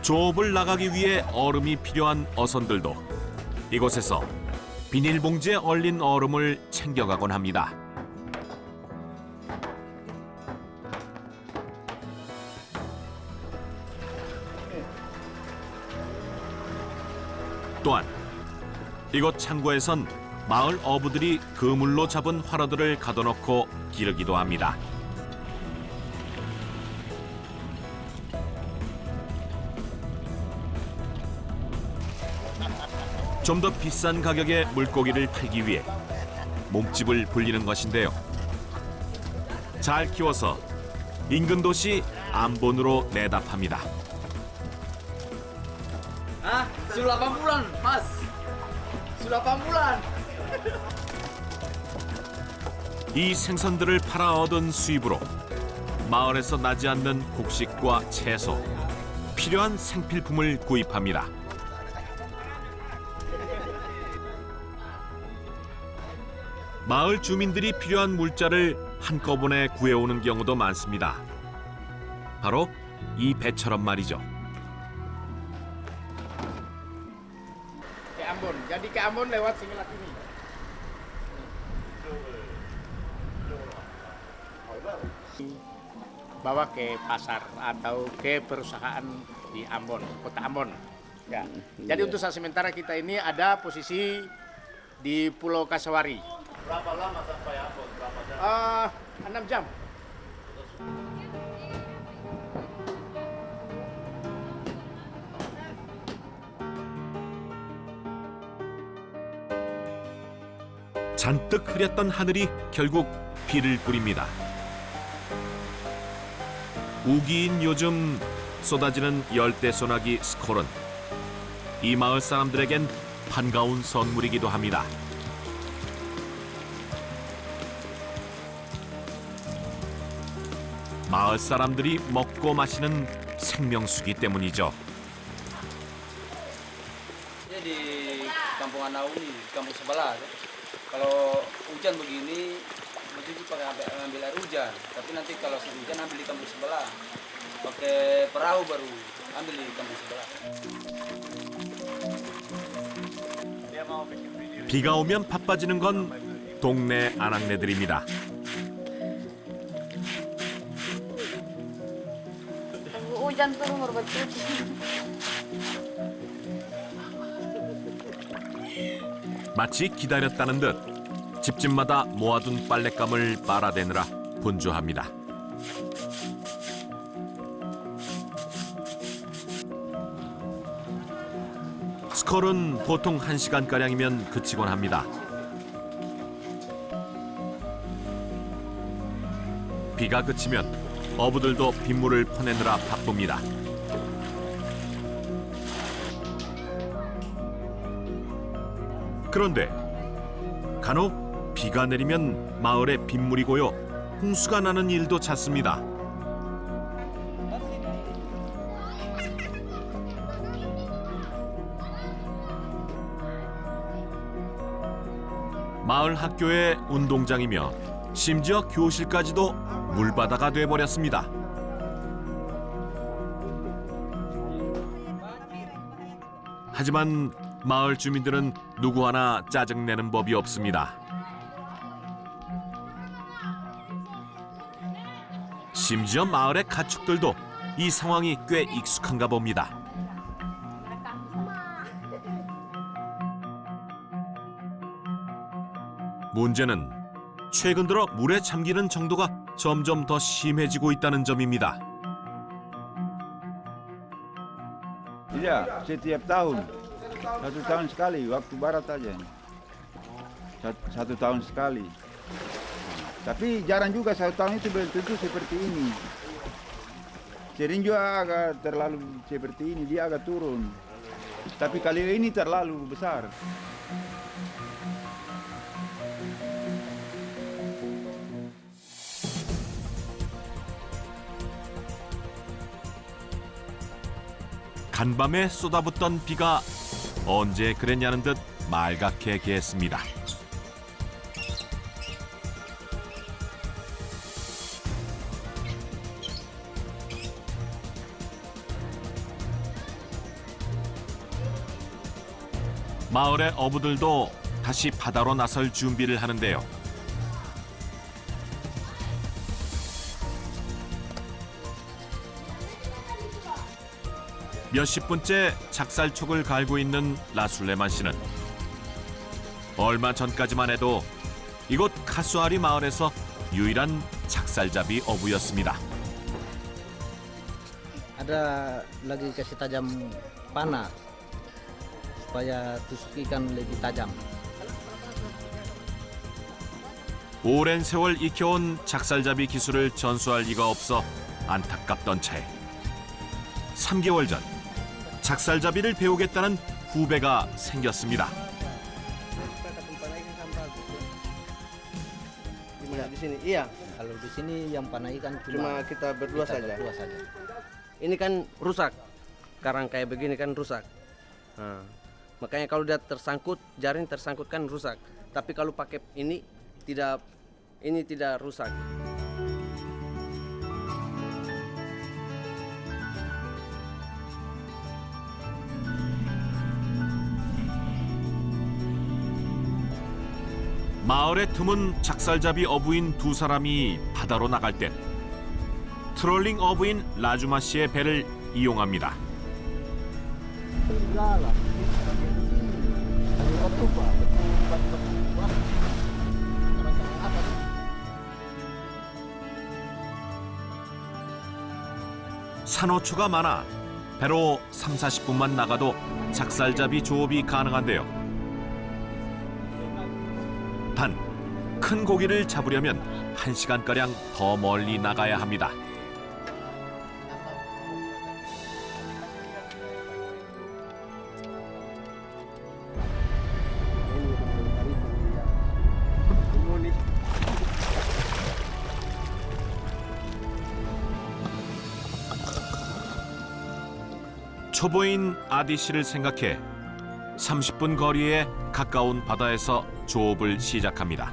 조업을 나가기 위해 얼음이 필요한 어선들도 이곳에서 비닐봉지에 얼린 얼음을 챙겨가곤 합니다. 또한 이곳 창고에선 마을 어부들이 그물로 잡은 활어들을 가둬놓고 기르기도 합니다. 좀 더 비싼 가격의 물고기를 팔기 위해 몸집을 불리는 것인데요. 잘 키워서 인근 도시 암본으로 내답합니다. Ah, sudah 8 bulan, Mas. Sudah 8 bulan. 이 생선들을 팔아 얻은 수입으로 마을에서 나지 않는 곡식과 채소, 필요한 생필품을 구입합니다. 마을 주민들이 필요한 물자를 한꺼번에 구해오는 경우도 많습니다. 바로 이 배처럼 말이죠. Ke Ambon. Jadi ke Ambon lewat Similat ini. Bawa ke pasar atau ke perusahaan di Ambon, kota Ambon. Ya. Jadi untuk saat sementara kita ini ada posisi di Pulau Kasawari. Berapa lama sampai Ambon? 6 jam. 잔뜩 흐렸던 하늘이 결국 비를 뿌립니다. 우기인 요즘 쏟아지는 열대 소나기 스콜은 이 마을 사람들에겐 반가운 선물이기도 합니다. 마을 사람들이 먹고 마시는 생명수기 때문이죠. Ini di kampung Anau ini, kampung sebelah. Kalau hujan begini, bercuci pakai ambil air hujan. Tapi nanti kalau hujan ambil di kampung sebelah. Pakai perahu baru ambil di kampung sebelah. 비가 오면 바빠지는 건 동네 아낙네들입니다. Hujan terus bercuci. 마치 기다렸다는 듯 집집마다 모아둔 빨랫감을 빨아대느라 분주합니다. 스콜은 보통 1시간가량이면 그치곤 합니다. 비가 그치면 어부들도 빗물을 퍼내느라 바쁩니다. 그런데 간혹 비가 내리면 마을에 빗물이 고여 홍수가 나는 일도 잦습니다. 마을 학교의 운동장이며 심지어 교실까지도 물바다가 돼버렸습니다. 하지만 마을 주민들은 누구 하나 짜증내는 법이 없습니다. 심지어 마을의 가축들도 이 상황이 꽤 익숙한가 봅니다. 문제는 최근 들어 물에 잠기는 정도가 점점 더 심해지고 있다는 점입니다. Tidak, setiap tahun. 1 tahun sekali, waktu barat aja. 1 tahun sekali. Tapi jarang juga 1 tahun itu belum tentu seperti ini. Sering juga agak terlalu seperti ini, dia agak turun. Tapi kali ini terlalu besar. 간밤에 쏟아붓던 비가 언제 그랬냐는 듯 말갛게 개했습니다. 마을의 어부들도 다시 바다로 나설 준비를 하는데요. 몇십 분째 작살촉을 갈고 있는 라술레만 씨는 얼마 전까지만 해도 이곳 카수아리 마을에서 유일한 작살잡이 어부였습니다. Ada lagi kasih tajam panah supaya tusuk ikan lebih tajam. 오랜 세월 익혀온 작살잡이 기술을 전수할 리가 없어 안타깝던 차에 3개월 전 작살잡이를 배우겠다는 후배가 생겼습니다. Di sini, iya. Kalau di sini yang panah ikan cuma kita berdua saja. Ini kan rusak. Karang kayak begini kan rusak. Nah, makanya kalau dia tersangkut, jaring tersangkut kan rusak. Tapi kalau pakai ini tidak rusak. 마을의 드문 작살잡이 어부인 2사람이 바다로 나갈 땐 트롤링 어부인 라주마 씨의 배를 이용합니다. 산호초가 많아 배로 30-40분만 나가도 작살잡이 조업이 가능한데요. 단, 큰 고기를 잡으려면 1시간가량 더 멀리 나가야 합니다. 초보인 아디 씨를 생각해 30분 거리에 가까운 바다에서 조업을 시작합니다.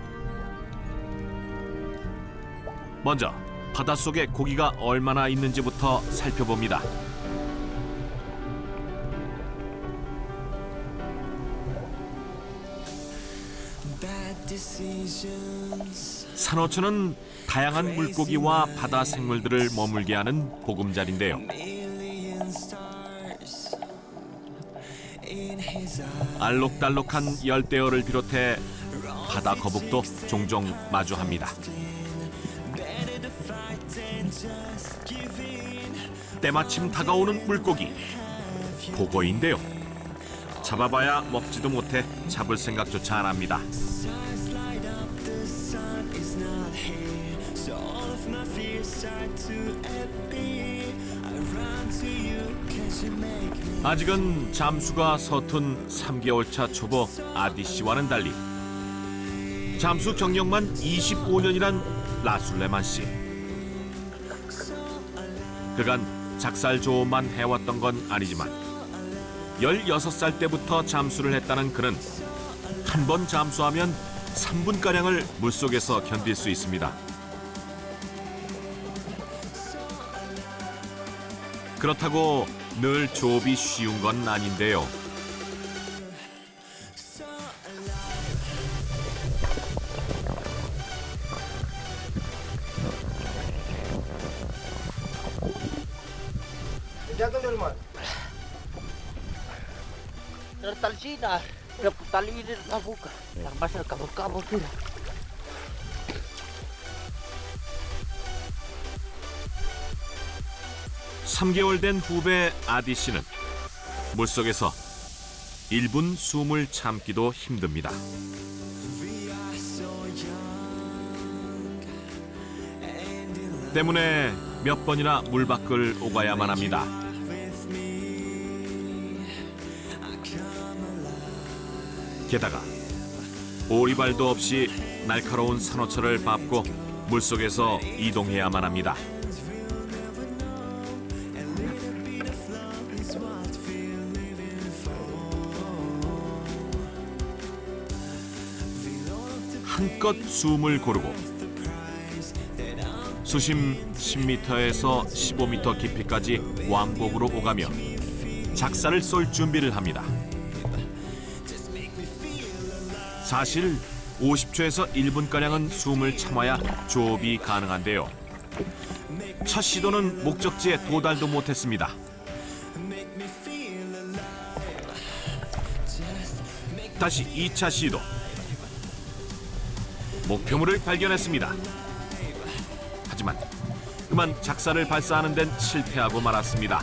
먼저 바닷속에 고기가 얼마나 있는지부터 살펴봅니다. 산호초는 다양한 물고기와 바다 생물들을 머물게 하는 보금자리인데요. 알록달록한 열대어를 비롯해 바다 거북도 종종 마주합니다. 때마침 다가오는 물고기, 보고인데요. 잡아봐야 먹지도 못해 잡을 생각조차 안 합니다. 아직은 잠수가 서툰 3개월차 초보 아디 씨와는 달리 잠수 경력만 25년이란 라술레만 씨. 그간 작살 조업만 해왔던 건 아니지만 16살 때부터 잠수를 했다는 그는 한 번 잠수하면 3분가량을 물속에서 견딜 수 있습니다. 그렇다고 늘 조업이 쉬운 건 아닌데요. Jatuh dari mana? Dari Talsina. tali ini tak buka. Masih kabur-kabur tidak. 3개월 된 후배 아디 씨는 물속에서 1분 숨을 참기도 힘듭니다. 때문에 몇 번이나 물 밖을 오가야만 합니다. 게다가 오리발도 없이 날카로운 산호초를 밟고 물속에서 이동해야만 합니다. 한껏 숨을 고르고 수심 10m에서 15m 깊이까지 왕복으로 오가며 작사를 쏠 준비를 합니다. 사실 50초에서 1분가량은 숨을 참아야 조업이 가능한데요. 첫 시도는 목적지에 도달도 못했습니다. 다시 2차 시도. 목표물을 발견했습니다. 하지만 그만 작사를 발사하는 데는 실패하고 말았습니다.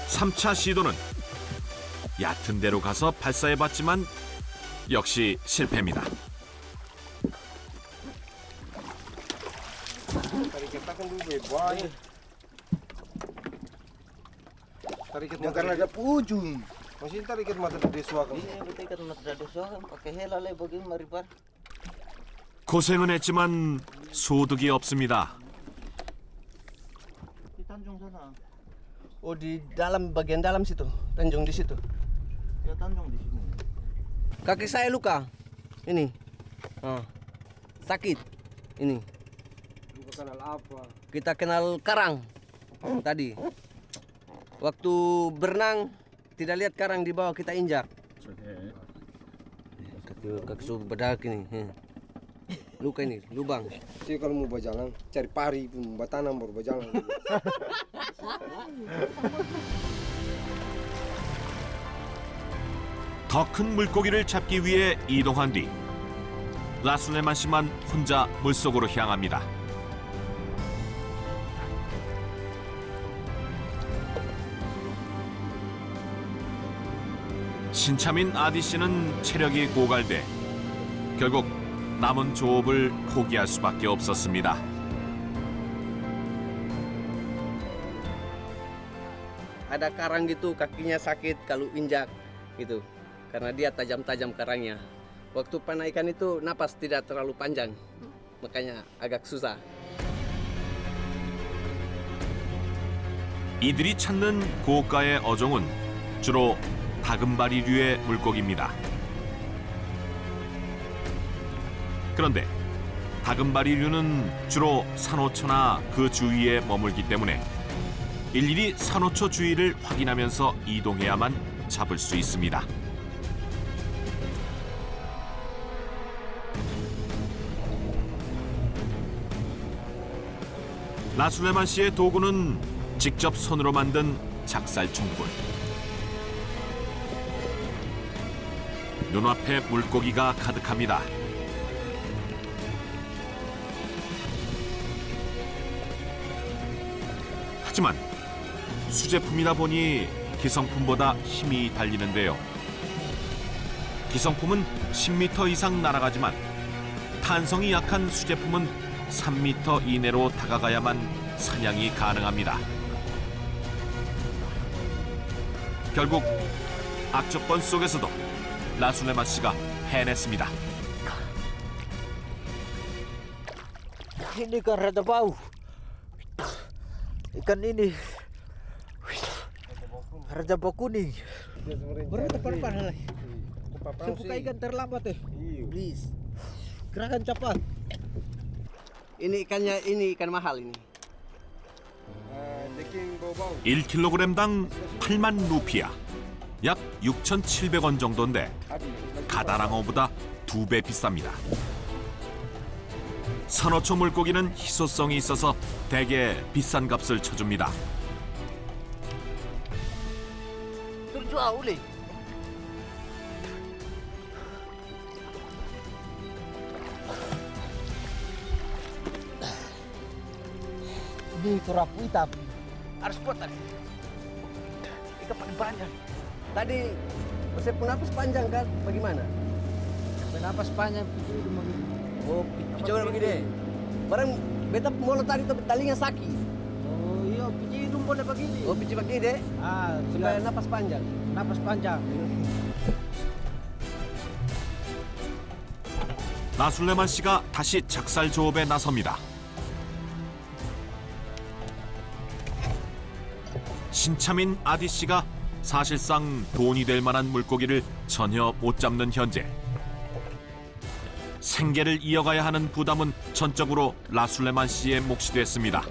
(3차) 시도는 얕은 데로 가서 발사해봤지만 역시 실패입니다. Tarikat karena ada ujung. Masih tarikat mata desuakan. Iya, tarikat mata desuakan pakai helale begini maribar. 고생은 했지만 소득이 없습니다. Di Tanjung sana. Oh, di dalam bagian dalam situ, Tanjung di situ. Ya Tanjung di sini. Kaki saya luka. Ini. Sakit. Ini. Luka kenal apa? Kita kenal karang tadi. Waktu berenang tidak lihat karang di bawah, kita injak. Kaki bedak ini. Luka ini, lubang. Jadi kalau mau berjalan, cari pari pun batanam baru berjalan. 더 큰 물고기를 잡기 위해 이동한 뒤 라수네만 씨만 혼자 물속으로 향합니다. 신참인 아디 씨는 체력이 고갈돼 결국 남은 조업을 포기할 수밖에 없었습니다. Ada karang gitu, kakinya sakit kalau injak gitu. Karena dia tajam-tajam karangnya. Waktu penaikan itu napas tidak terlalu panjang. Makanya agak susah. 이들이 찾는 고가의 어종은 주로 다금바리류의 물고기입니다. 그런데 다금바리류는 주로 산호초나 그 주위에 머물기 때문에 일일이 산호초 주위를 확인하면서 이동해야만 잡을 수 있습니다. 라술레만 씨의 도구는 직접 손으로 만든 작살 총불. 눈앞에 물고기가 가득합니다. 하지만 수제품이다 보니 기성품보다 힘이 달리는데요. 기성품은 10m 이상 날아가지만 탄성이 약한 수제품은 3m 이내로 다가가야만 사냥이 가능합니다. 결국 악조건 속에서도 라수네만 씨가 해냈습니다. Ini kan rada bau. Ikan ini rada bau kuning. Baru tepat lagi. Sebuka ikan terlambat Please. Gerakan cepat. Ini ikannya, ini ikan mahal ini. 1kg당 8만 루피아, 약 6,700원 정도인데 가다랑어보다 2배 비쌉니다. 산호초 물고기는 희소성이 있어서 대개 비싼 값을 쳐줍니다. Terjual boleh. Ini kerapu hitam. Harus kuat tadi. Ikan paling panjang. Tadi saya penapas panjang kan? Bagaimana? Penapas panjang itu begini. Oh, coba begini. Barang beta mulut tadi talinya sakit. Oh iya, biji hidung boleh begini. Oh, biji begini deh. Supaya napas panjang. Napas panjang. 나술레만 씨가 다시 작살 조업에 나섭니다. 신참인 아디 씨가 사실상 돈이 될 만한 물고기를 전혀 못 잡는 현재. 생계를 이어가야 하는 부담은 전적으로 라술레만 씨의 몫이 됐습니다.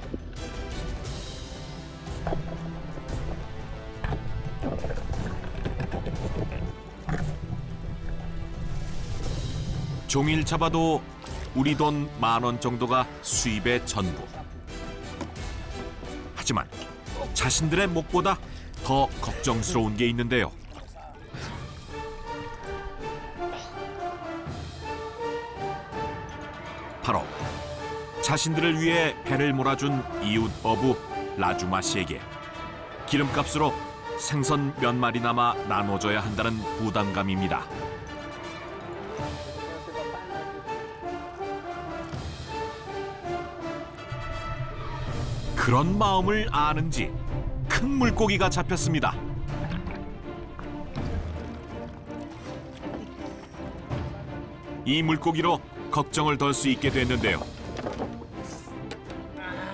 종일 잡아도 우리 돈 10,000원 정도가 수입의 전부. 하지만 자신들의 목보다 더 걱정스러운 게 있는데요. 바로 자신들을 위해 배를 몰아준 이웃 어부 라주마 씨에게 기름값으로 생선 몇 마리나마 나눠줘야 한다는 부담감입니다. 그런 마음을 아는지 큰 물고기가 잡혔습니다. 이 물고기로 걱정을 덜 수 있게 됐는데요.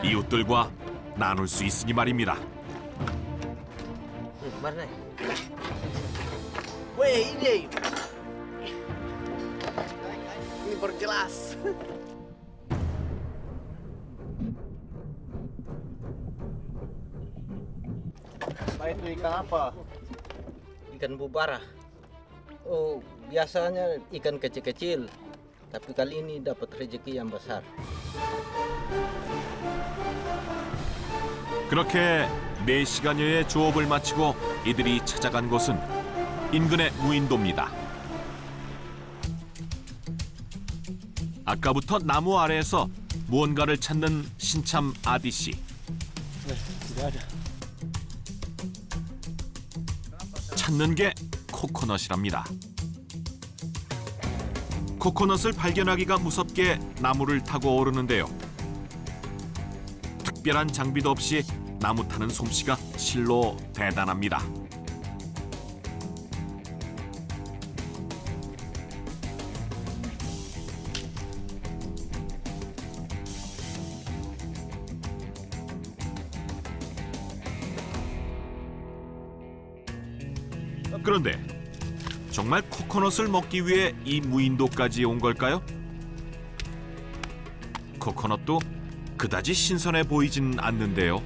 이웃들과 나눌 수 있으니 말입니다. Mana? Weh, ini. Ini baru jelas. Pak, itu ikan apa? Ikan bubara. Oh, biasanya ikan kecil-kecil. Tapi kali ini dapat rezeki yang besar. 그렇게 4시간여의 조업을 마치고 이들이 찾아간 곳은 인근의 무인도입니다. 아까부터 나무 아래에서 무언가를 찾는 신참 아디 씨. 찾는 게 코코넛이랍니다. 코코넛을 발견하기가 무섭게 나무를 타고 오르는데요. 특별한 장비도 없이 나무 타는 솜씨가 실로 대단합니다. 그런데 정말 코코넛을 먹기 위해 이 무인도까지 온 걸까요? 코코넛도 그다지 신선해 보이진 않는데요.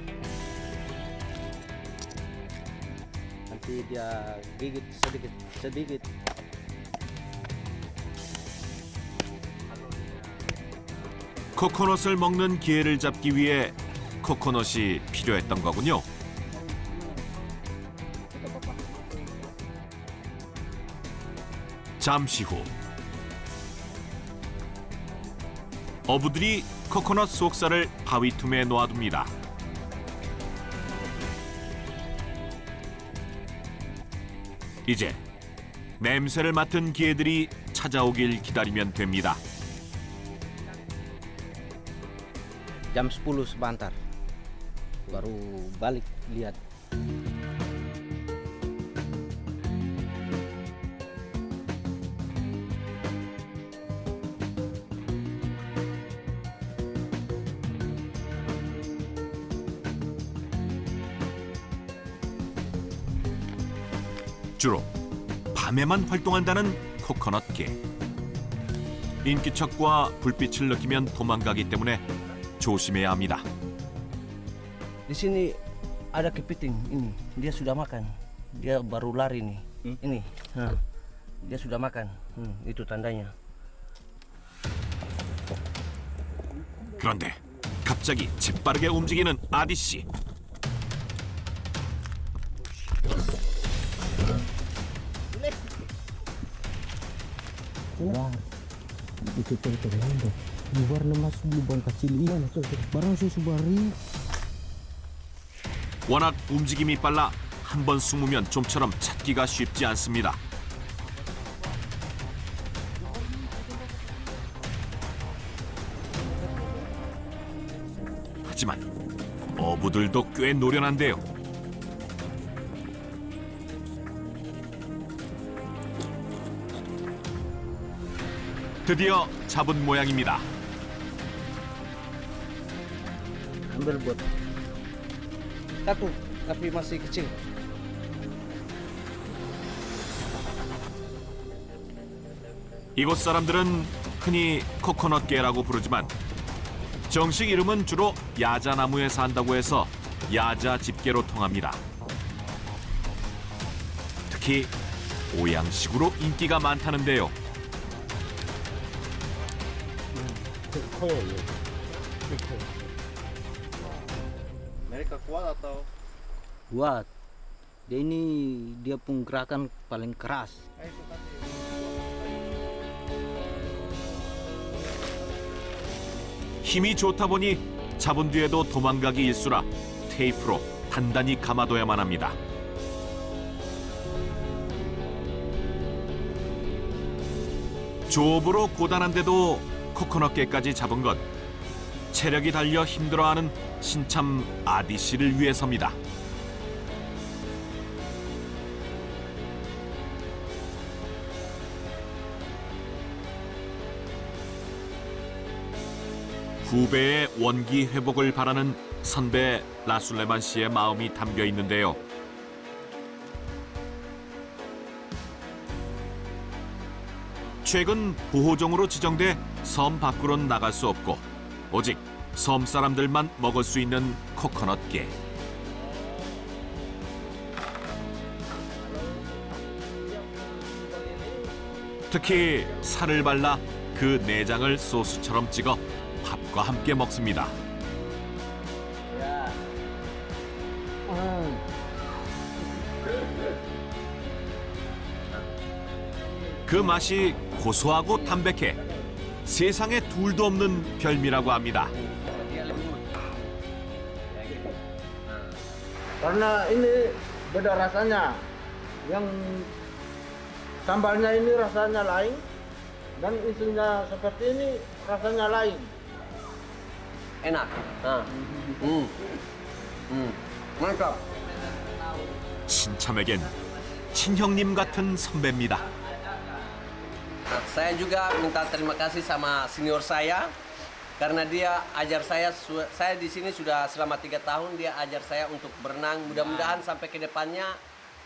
Nanti dia gigit sedikit. 코코넛을 먹는 기회를 잡기 위해 코코넛이 필요했던 거군요. 잠시 후 어부들이 코코넛 속살을 바위틈에 놓아둡니다. 이제 냄새를 맡은 개들이 찾아오길 기다리면 됩니다. Jam 10 sebentar. Baru balik lihat. 주로 밤에만 활동한다는 코코넛개. 인기척과 불빛을 느끼면 도망가기 때문에 조심해야 합니다. Di sini ada kepiting ini. Dia sudah makan. Dia baru lari nih. Ini. Dia sudah makan. Itu tandanya. 그런데 갑자기 재빠르게 움직이는 아디 씨. 워낙 움직임이 빨라 한 번 숨으면 좀처럼 찾기가 쉽지 않습니다. 하지만 어부들도 꽤 노련한데요. 드디어 잡은 모양입니다. Ambil buat satu, tapi masih kecil. 이곳 사람들은 흔히 코코넛게라고 부르지만 정식 이름은 주로 야자나무에 산다고 해서 야자 집게로 통합니다. 특히 보양식으로 인기가 많다는데요. Mereka kuat atau? Kuat. Dia pun gerakan paling keras. 힘이 좋다 보니 잡은 뒤에도 도망가기 일수라 테이프로 단단히 감아둬야만 합니다. 조업으로 고단한데도 코코넛게까지 잡은 건 체력이 달려 힘들어하는 신참 아디 씨를 위해서입니다. 후배의 원기 회복을 바라는 선배 라술레만 씨의 마음이 담겨 있는데요. 최근 보호종으로 지정돼 섬 밖으론 나갈 수 없고 오직 섬 사람들만 먹을 수 있는 코코넛게. 특히 살을 발라 그 내장을 소스처럼 찍어 밥과 함께 먹습니다. 그 맛이 고소하고 담백해 세상에 둘도 없는 별미라고 합니다. Karena ini beda rasanya. Yang sambalnya ini rasanya lain dan isinya seperti ini rasanya lain. Enak. Mantap. 신참에겐 친형님 같은 선배입니다. Saya juga minta terima kasih sama senior saya karena dia ajar saya di sini sudah selama 3 tahun dia ajar saya untuk berenang. Mudah-mudahan sampai ke depannya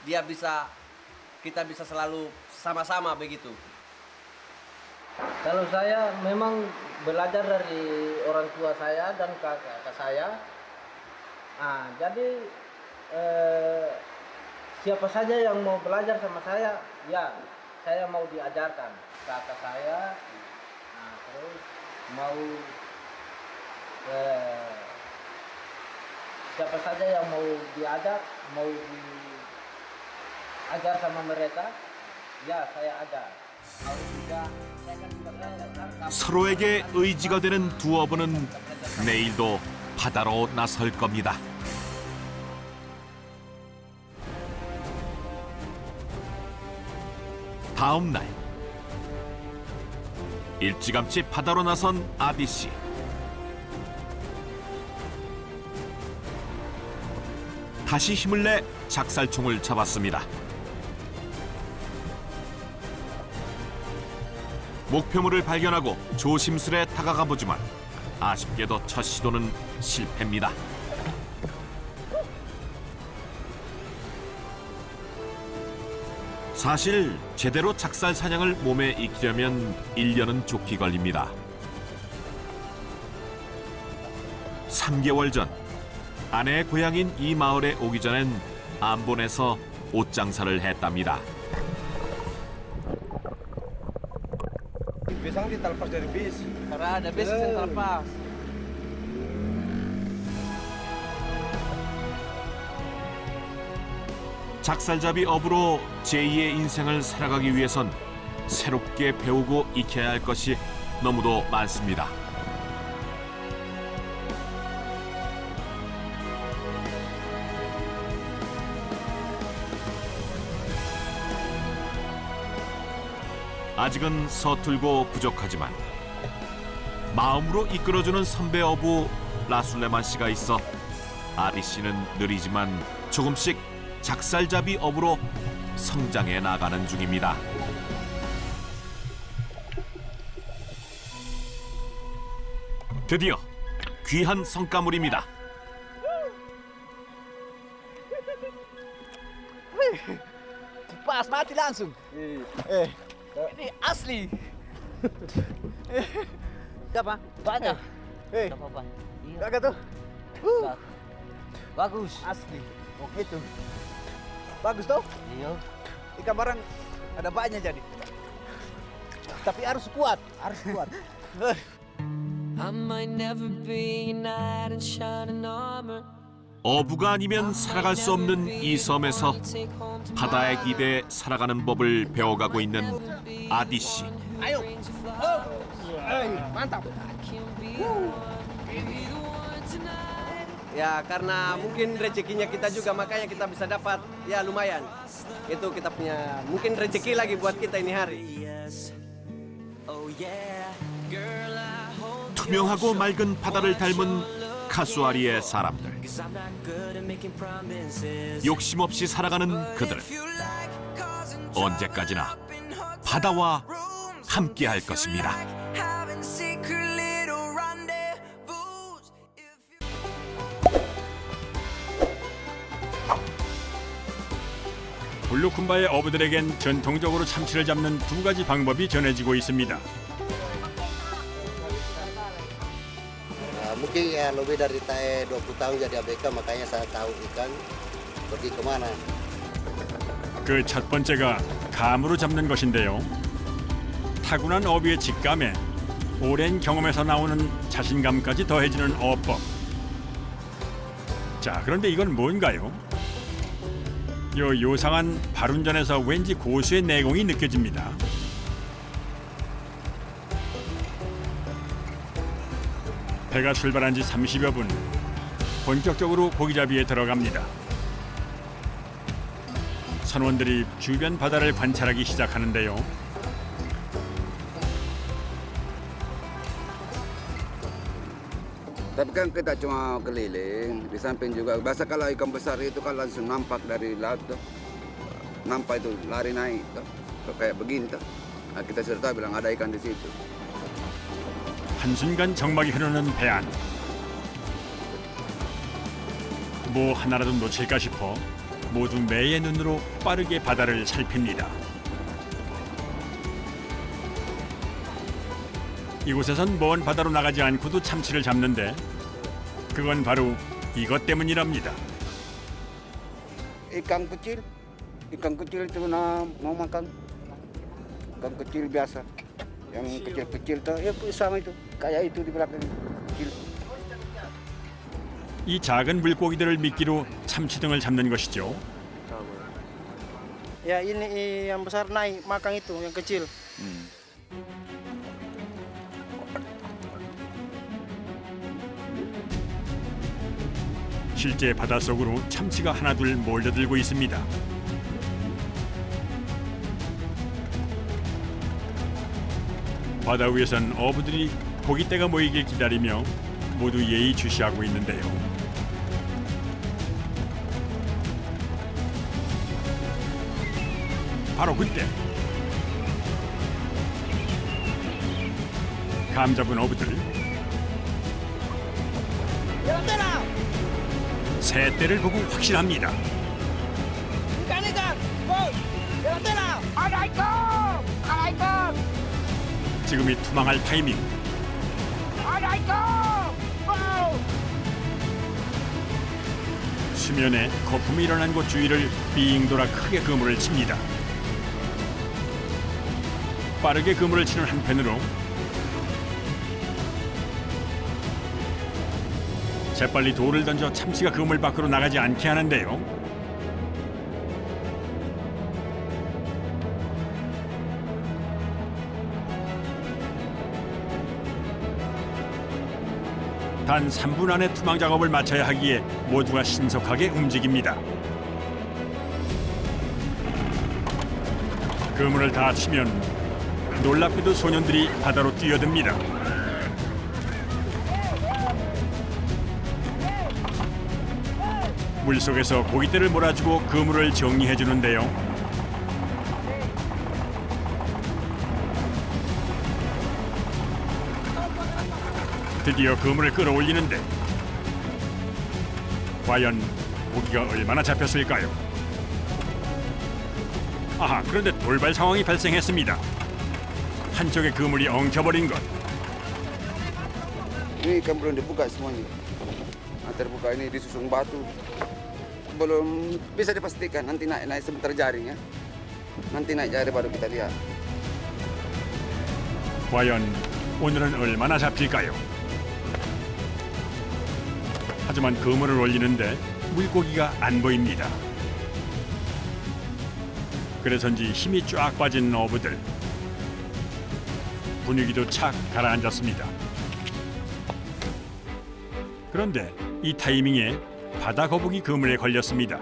kita bisa selalu sama-sama begitu. Kalau saya memang belajar dari orang tua saya dan kakak saya. Jadi siapa saja yang mau belajar sama saya, ya saya mau diajarkan. Kakak saya, terus mau siapa saja yang mau diajar, mau diajar sama mereka, ya saya ajar. Kalau tidak, saya kan tidak belajar. 서로에게 의지가 되는 두 어부는 내일도 바다로 나설 겁니다. 다음 날 일찌감치 바다로 나선 아디 씨. 다시 힘을 내 작살총을 잡았습니다. 목표물을 발견하고 조심스레 다가가 보지만 아쉽게도 첫 시도는 실패입니다. 사실 제대로 작살 사냥을 몸에 익히려면 1년은 좋게 걸립니다. 3개월 전 아내의 고향인 이 마을에 오기 전엔 안본에서 옷장사를 했답니다. Pisang di terlepas dari bis. Karena ada bis yang terlepas. 작살잡이 업으로 제2의 인생을 살아가기 위해선 새롭게 배우고 익혀야 할 것이 너무도 많습니다. 아직은 서툴고 부족하지만 마음으로 이끌어주는 선배 어부 라술레만 씨가 있어 아디 씨는 느리지만 조금씩 작살잡이 업으로 성장해 나가는 중입니다. 드디어 귀한 성과물입니다. Pas mati langsung. Ini asli. Apa? Banyak. Gak apa-apa. Gak tuh. Bagus. Asli. Oh itu. Bagus tuh? Iya. Ikan barang ada banyak jadi. Tapi harus kuat, harus kuat. 어부가 아니면 살아갈 수 없는 이 섬에서 바다에 기대 살아가는 법을 배워가고 있는 아디 씨. Ayo. Mantap. Ya karena mungkin rezekinya kita juga makanya kita bisa dapat ya lumayan. Itu kita punya mungkin rezeki lagi buat kita ini hari. 투명하고 맑은 바다를 닮은 카수아리의 사람들. 욕심 없이 살아가는 그들은 언제까지나 바다와 함께할 것입니다. 블루쿤바의 어부들에겐 전통적으로 참치를 잡는 두 가지 방법이 전해지고 있습니다. Mungkin ya lebih dari 20 tahun jadi ABK makanya saya tahu ikan pergi kemana. 그 첫 번째가 감으로 잡는 것인데요. 타고난 어부의 직감에 오랜 경험에서 나오는 자신감까지 더해지는 어법. 자, 그런데 이건 뭔가요? 요상한 발운전에서 왠지 고수의 내공이 느껴집니다. 배가 출발한 지 30여 분, 본격적으로 고기잡이에 들어갑니다. 선원들이 주변 바다를 관찰하기 시작하는데요. Tapi kan kita cuma keliling, di samping juga. Biasa kalau ikan besar itu kan langsung nampak dari laut tuh. Nampak itu lari naik tuh. Kayak begini tuh. Nah, kita sudah tahu bilang ada ikan di situ. 한순간 정막이 흐르는 배 안. 뭐 하나라도 놓칠까 싶어 모두 매의 눈으로 빠르게 바다를 살핍니다. 이곳에선 먼 바다로 나가지 않고도 참치를 잡는데 그건 바로 이것 때문이랍니다. Ikan kecil itu mau makan. Ikan kecil biasa. Yang kecil-kecil tuh, ya sama itu, kayak itu di belakang kecil. 이 작은 물고기들을 미끼로 참치 등을 잡는 것이죠. Ya ini yang besar naik makan itu, yang kecil. 실제 바닷속으로 참치가 하나둘 몰려들고 있습니다. 바다 위에선 어부들이 고깃대가 모이길 기다리며 모두 예의주시하고 있는데요. 바로 그때 감 잡은 어부들 새 떼를 보고 확신합니다. 지금이 투망할 타이밍. 수면에 거품이 일어난 곳 주위를 빙 돌아 크게 그물을 칩니다. 빠르게 그물을 치는 한편으로 재빨리 돌을 던져 참치가 그물 밖으로 나가지 않게 하는데요. 단 3분 안에 투망 작업을 마쳐야 하기에 모두가 신속하게 움직입니다. 그물을 다 치면 놀랍게도 소년들이 바다로 뛰어듭니다. 물속에서 고깃대를 몰아주고 그물을 정리해 주는데요. 드디어 그물을 끌어올리는데 과연 고기가 얼마나 잡혔을까요? 아하, 그런데 돌발 상황이 발생했습니다. 한쪽의 그물이 엉켜버린 것. Ini ikan belum dibuka semuanya. Terbuka ini disusung batu. Belum bisa dipastikan, nanti naik sebentar jaring ya. Nanti naik jaring baru kita lihat. 과연 오늘은 얼마나 잡힐까요? 하지만 그물을 올리는데 물고기가 안 보입니다. 그래서인지 힘이 쫙 빠진 어부들. 분위기도 착 가라앉았습니다. 그런데 이 타이밍에 바다 거북이 그물에 걸렸습니다.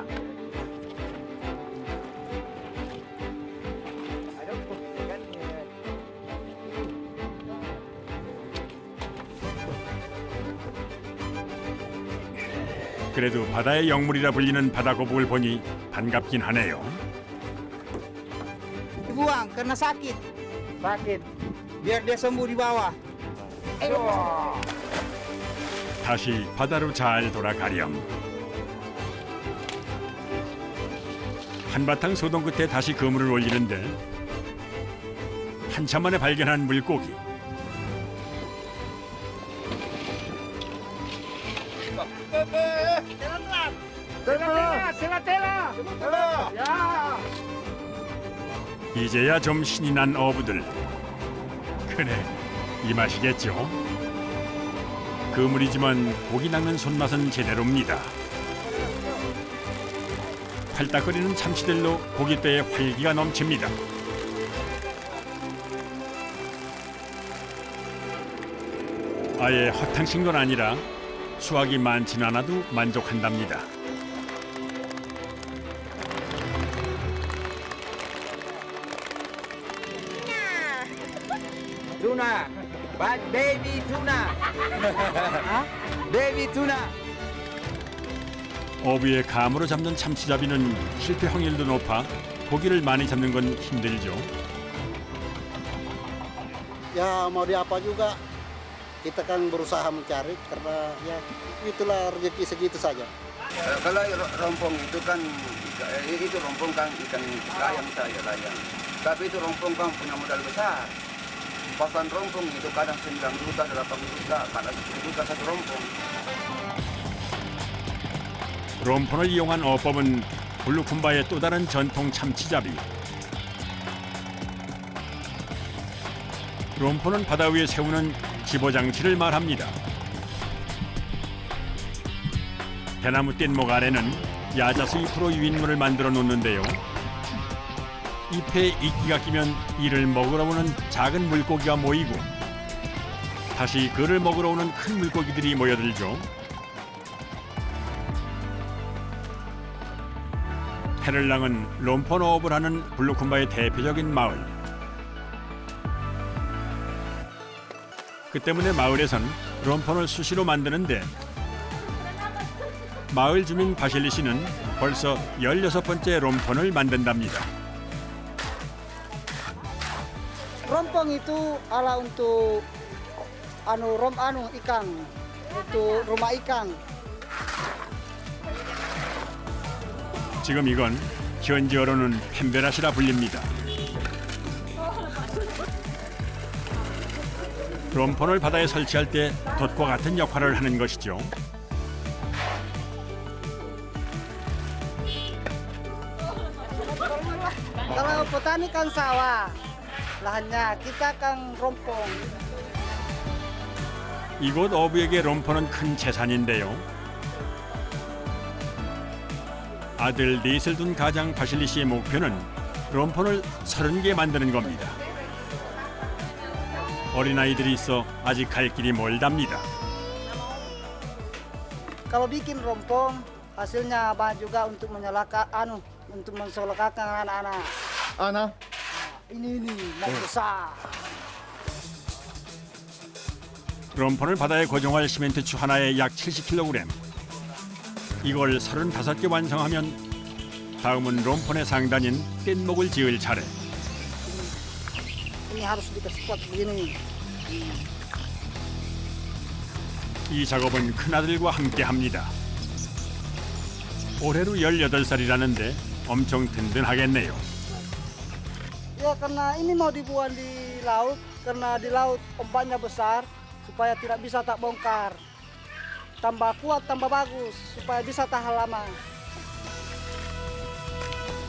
그래도 바다의 영물이라 불리는 바다 거북을 보니 반갑긴 하네요. Dibuang karena sakit. Sakit. Biar dia sembuh di bawah. 다시 바다로 잘 돌아가렴. 한바탕 소동 끝에 다시 그물을 올리는데 한참 만에 발견한 물고기. 이제야 좀 신이 난 어부들. 그래, 이 맛이겠죠? 그물이지만 고기 낚는 손맛은 제대로입니다. 팔딱거리는 참치들로 고깃배에 활기가 넘칩니다. 아예 허탕친 건 아니라 수확이 많지는 않아도 만족한답니다. Tuna. Baby tuna. Baby tuna. 어부의 감으로 잡는 참치잡이는 실패 확률도 높아 고기를 많이 잡는 건 힘들죠. Ya mau di apa juga, kita kan berusaha mencari karena ya itulah rezeki segitu saja. Kalau rompong itu kan rompong kan ikan layang saja layang. Tapi itu rompong kan punya modal besar. Pasan rompong itu kadang 9 juta, 8 juta, kadang 10 juta satu rompong. 롬폰을 이용한 어법은 블루쿰바의 또 다른 전통 참치잡이. 롬폰은 바다 위에 세우는 집어장치를 말합니다. 대나무 뗏목 아래는 야자수 잎으로 유인물을 만들어 놓는데요. 잎에 이끼가 끼면 이를 먹으러 오는 작은 물고기가 모이고 다시 그를 먹으러 오는 큰 물고기들이 모여들죠. 헤를랑은 롬폰 어업을 하는 블루쿰바의 대표적인 마을. 그 때문에 마을에선 롬폰을 수시로 만드는데 마을 주민 바실리 씨는 벌써 16번째 롬폰을 만든답니다. Rompong itu ala untuk ikan, untuk rumah ikan. 지금 이건 현지어로는 펜베라시라 불립니다. 롬폰을 바다에 설치할 때 돛과 같은 역할을 하는 것이죠. Kalau petani kan sawah, lahannya kita kan rompong. 이곳 어부에게 롬폰은 큰 재산인데요. 아들 넷을 둔 가장 바실리 씨의 목표는 롬폰을 30개 만드는 겁니다. 어린아이들이 있어 아직 갈 길이 멀답니다. kalau bikin rompong hasilnya banyak juga untuk menyalakan untuk mensolakakan anak-anak. Anak? Ini mau besar. 롬폰을 바다에 고정할 시멘트추 하나에 약 70kg. 이걸 35개 완성하면 다음은 롬폰의 상단인 뗏목을 지을 차례. Ini harus dikasih kuat begini. 이 작업은 큰아들과 함께 합니다. 올해로 18살이라는데 엄청 든든하겠네요. Ya karena ini mau dibuang di laut, karena di laut ombaknya besar supaya tidak bisa tak bongkar. Tambah kuat, tambah bagus supaya bisa tahan lama.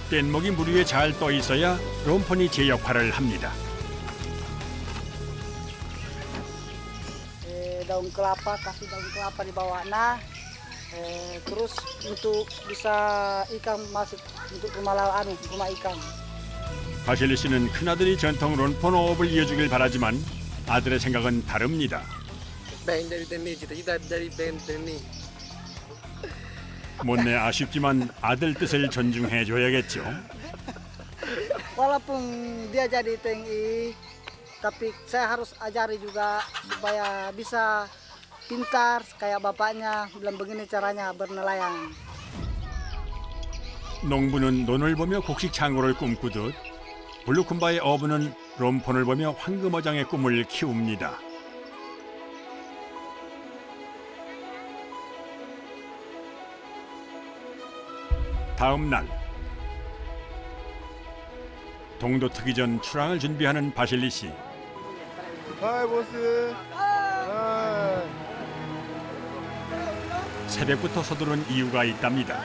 뗏목이 물 위에 잘 떠 있어야 롬폰이 제 역할을 합니다. Daun kelapa, kasih daun kelapa di bawah. Nah, terus untuk bisa ikan masuk untuk rumah ikan. 바실리 씨는 큰아들이 전통 롬폰 어업을 이어주길 바라지만 아들의 생각은 다릅니다. Pengen jadi TNI, cita-cita dari pengen TNI. 못내 아쉽지만 아들 뜻을 존중해줘야겠죠. Walaupun dia jadi TNI, tapi saya harus ajari juga supaya bisa pintar kayak bapaknya. Bilang begini caranya bernelayan. 농부는 논을 보며 곡식 창고를 꿈꾸듯 블루쿤바의 어부는 롬폰을 보며 황금어장의 꿈을 키웁니다. 다음 날 동도 트기 전 출항을 준비하는 바실리 씨. 하이 보스. 새벽부터 서두른 이유가 있답니다.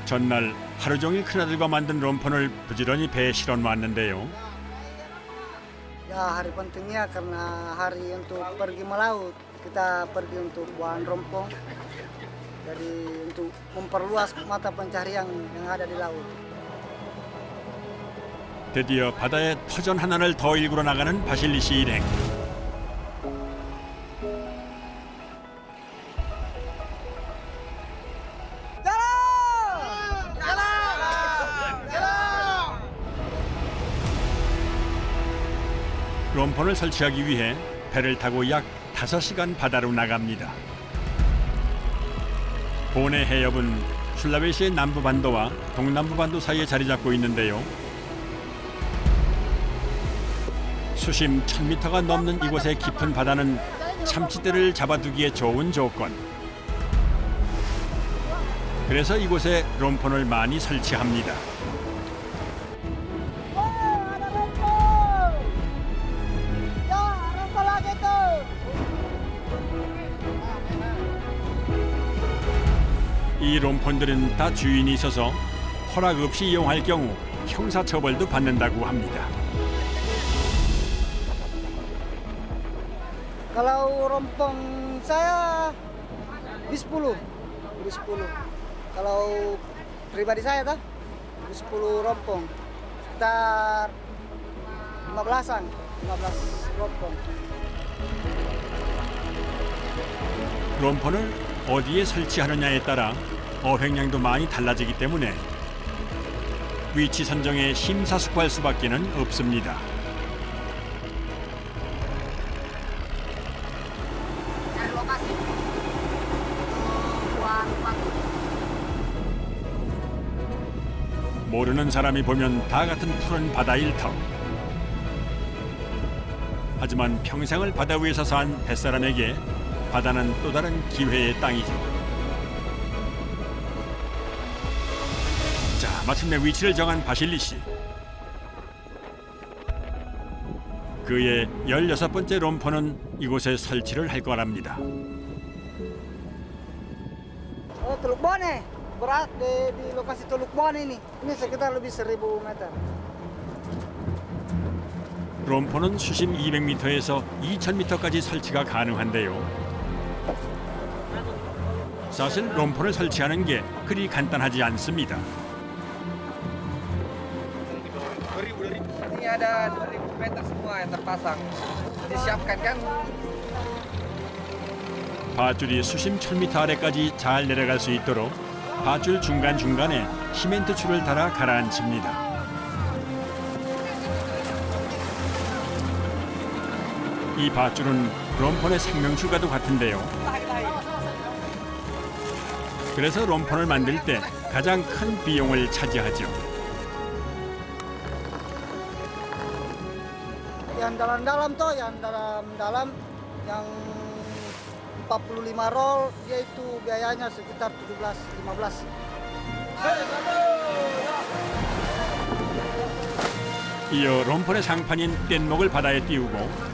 전날 하루 종일 큰아들과 만든 롬폰을 부지런히 배에 실어 놨는데요. Ya hari pentingnya karena hari untuk pergi melaut. Kita pergi untuk buang rompong. Jadi untuk memperluas mata pencarian yang ada di laut. 드디어 바다에 터전 하나를 더 일구러 나가는 바실리 씨 일행. 롬폰을 설치하기 위해 배를 타고 약 5시간 바다로 나갑니다. 보네 해협은 술라베시의 남부반도와 동남부반도 사이에 자리 잡고 있는데요. 수심 1000m가 넘는 이곳의 깊은 바다는 참치떼를 잡아두기에 좋은 조건. 그래서 이곳에 롬폰을 많이 설치합니다. 이 롬폰들은 다 주인이 있어서 허락 없이 이용할 경우 형사처벌도 받는다고 합니다. Kalau rompong saya di 10. Kalau pribadi saya di 10 rompong. Sekitar 15 rompong. 롬폰을 어디에 설치하느냐에 따라 어획량도 많이 달라지기 때문에 위치 선정에 심사숙고할 수밖에는 없습니다. 모르는 사람이 보면 다 같은 푸른 바다일 터. 하지만 평생을 바다 위에서 산 뱃사람에게 바다는 또 다른 기회의 땅이죠. 자, 마침내 위치를 정한 바실리 씨. 그의 16번째 롬폰은 이곳에 설치를 할 거랍니다. Teluk Bone, berat di lokasi Teluk Bone ini. Ini sekitar lebih 1000 meter. 롬폰은 수심 200m에서 2000m까지 설치가 가능한데요. 사실 롬폰을 설치하는 게 그리 간단하지 않습니다. ada 2000 meter semua yang terpasang. Disiapkan kan? 밧줄이 수심 1000m 아래까지 잘 내려갈 수 있도록 밧줄 중간중간에 시멘트 줄을 달아 가라앉힙니다. 이 밧줄은 롬폰의 생명줄과도 같은데요. 그래서 롬폰을 만들 때 가장 큰 비용을 차지하죠. Yang dalam-dalam toh, yang dalam-dalam yang 45 roll dia itu biayanya sekitar 17-15. 이어 롬폰의 상판인 뗏목을 바다에 띄우고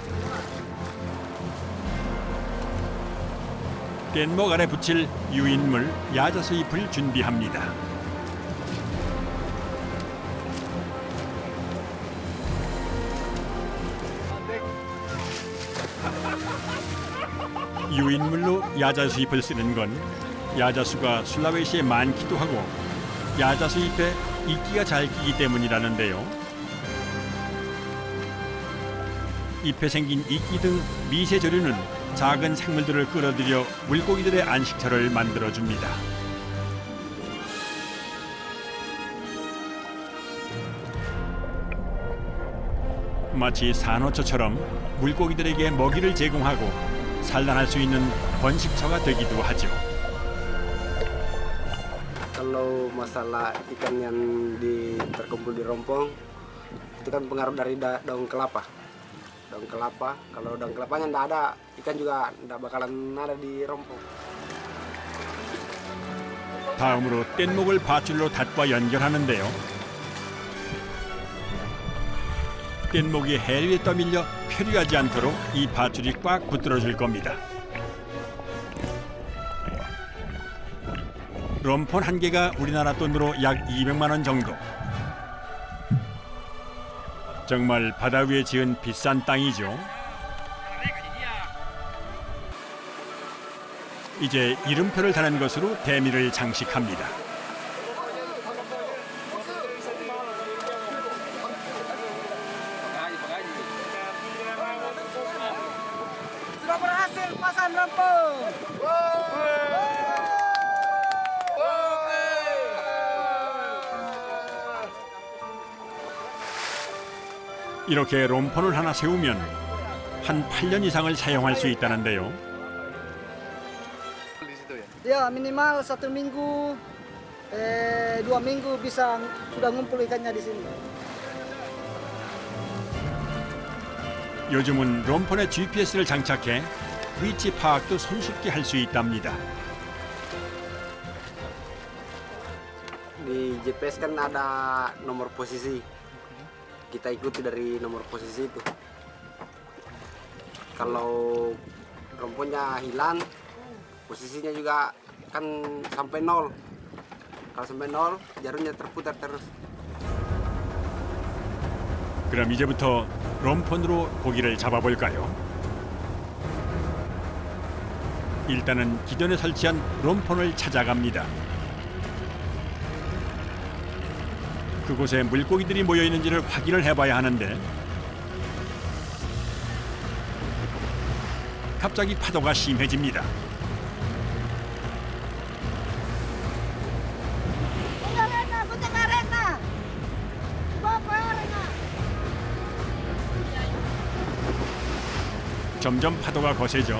뗏목 아래 붙일 유인물 야자수잎을 준비합니다. 유인물로 야자수잎을 쓰는 건 야자수가 술라웨시에 많기도 하고 야자수잎에 이끼가 잘 끼기 때문이라는데요. 잎에 생긴 이끼 등 미세 조류는 작은 생물들을 끌어들여 물고기들의 안식처를 만들어줍니다. 마치 산호초처럼 물고기들에게 먹이를 제공하고 산란할 수 있는 번식처가 되기도 하죠. Kalau masalah ikan yang terkumpul di rompong itu kan pengaruh dari daun kelapa. Daun kelapa, kalau daun kelapanya tidak ada, ikan juga tidak bakalan ada di rompong. 다음으로 뗏목을 밧줄로 닷과 연결하는데요. 뗏목이 해 위에 떠밀려 표류하지 않도록 이 밧줄이 꽉 붙들어줄 겁니다. 롬폰 한 개가 우리나라 돈으로 약 200만 원 정도. 정말 바다 위에 지은 비싼 땅이죠. 이제 이름표를 다는 것으로 대미를 장식합니다. Sudah berhasil pasang rompong. 이렇게 롬폰을 하나 세우면 한 8년 이상을 사용할 수 있다는데요. Ya minimal 1 minggu, 2 minggu bisa sudah ngumpul ikannya di sini. 요즘은 롬폰에 GPS를 장착해 위치 파악도 손쉽게 할 수 있답니다. Di GPS kan ada nomor posisi. Kita ikuti dari nomor posisi itu. Kalau romponnya hilang, posisinya juga kan sampai 0. Kalau sampai 0, jarumnya terputar terus. 그럼 이제부터 롬폰으로 고기를 잡아볼까요? 일단은 기존에 설치한 롬폰을 찾아갑니다. 그곳에 물고기들이 모여 있는지를 확인을 해봐야 하는데 갑자기 파도가 심해집니다. 점점 파도가 거세져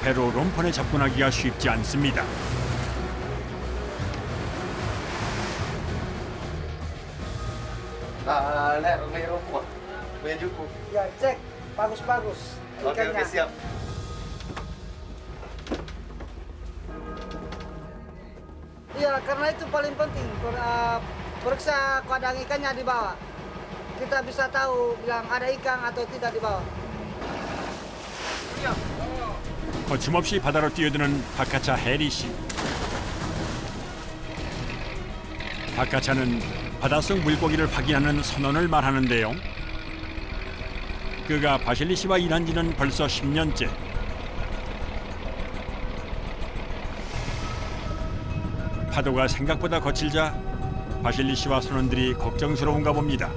배로 롬폰에 접근하기가 쉽지 않습니다. Lihat rumah rompong. Punya cukup. Ya, cek. Bagus-bagus. Oke, siap. Iya, karena itu paling penting. Periksa keadaan ikannya di bawah. Kita bisa tahu bilang ada ikan atau tidak di bawah. 거침없이 바다로 뛰어드는 바카차 해리 씨. 바카차는 바닷속 물고기를 확인하는 선원을 말하는데요. 그가 바실리 씨와 일한 지는 벌써 10년째. 파도가 생각보다 거칠자 바실리 씨와 선원들이 걱정스러운가 봅니다.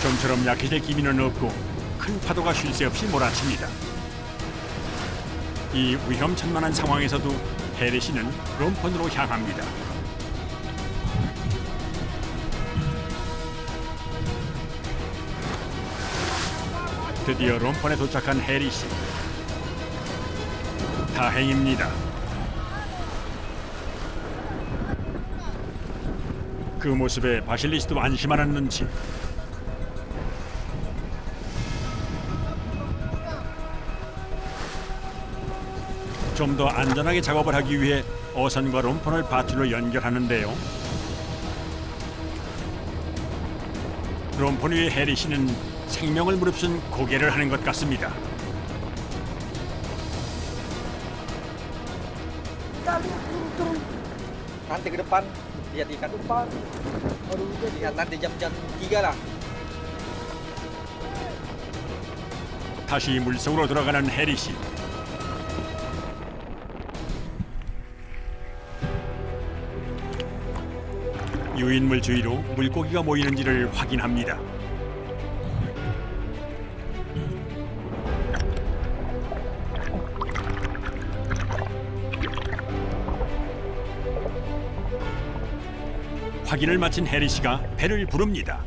좀처럼 약해질 기미는 없고 큰 파도가 쉴 새 없이 몰아칩니다. 이 위험천만한 상황에서도 해리 씨는 롬폰으로 향합니다. 드디어 롬폰에 도착한 해리 씨. 다행입니다. 그 모습에 바실리 씨도 안심하는 눈치. 좀 더 안전하게 작업을 하기 위해 어선과 롬폰을 밧줄로 연결하는데요. 롬폰 위에 해리 씨는 생명을 무릅쓴 고개를 하는 것 같습니다. Nanti ke depan, lihat ikan depan. Lihat nanti jam-jam 3 lah. 다시 물속으로 들어가는 해리 씨. 유인물 주위로 물고기가 모이는지를 확인합니다. 확인을 마친 해리 씨가 배를 부릅니다.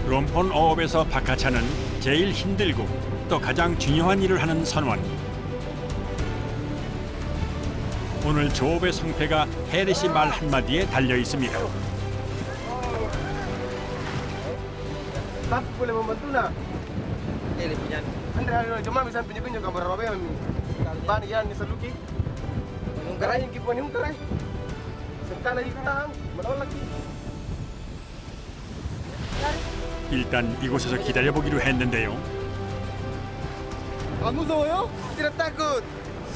롬폰 어업에서 바카차는 제일 힘들고 또 가장 중요한 일을 하는 선원. 오늘 조업의 성패가 해리 씨 말 한마디에 달려 있습니다. Tapi boleh membantu nak? Ini punya. Anda cuma bisa tunjuk gambar apa yang ban yang diseluki. Menunggarai yang kipuan menunggarai. Sekali hitam, menolak lagi. 일단 이곳에서 기다려보기로 했는데요. Kamu musuhnya? Tidak takut.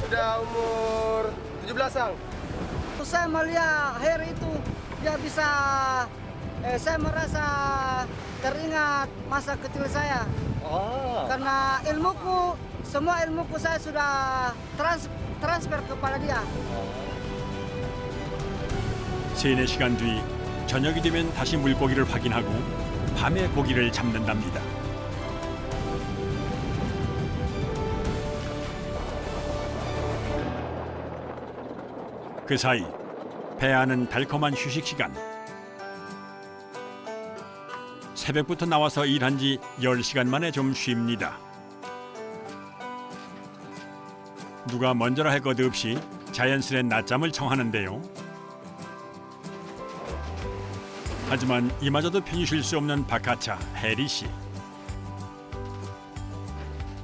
Sudah umur 17-an. Saya melihat Heri itu dia bisa saya merasa teringat masa kecil saya. Karena semua ilmuku saya sudah transfer kepada dia. 3-4시간 뒤 저녁이 되면 다시 물고기를 확인하고 밤에 고기를 잡는답니다. 그 사이 배 안은 달콤한 휴식 시간. 새벽부터 나와서 일한 지 10시간 만에 좀 쉽니다. 누가 먼저라 할 것 없이 자연스레 낮잠을 청하는데요. 하지만 이마저도 편히 쉴 수 없는 바카차 해리 씨.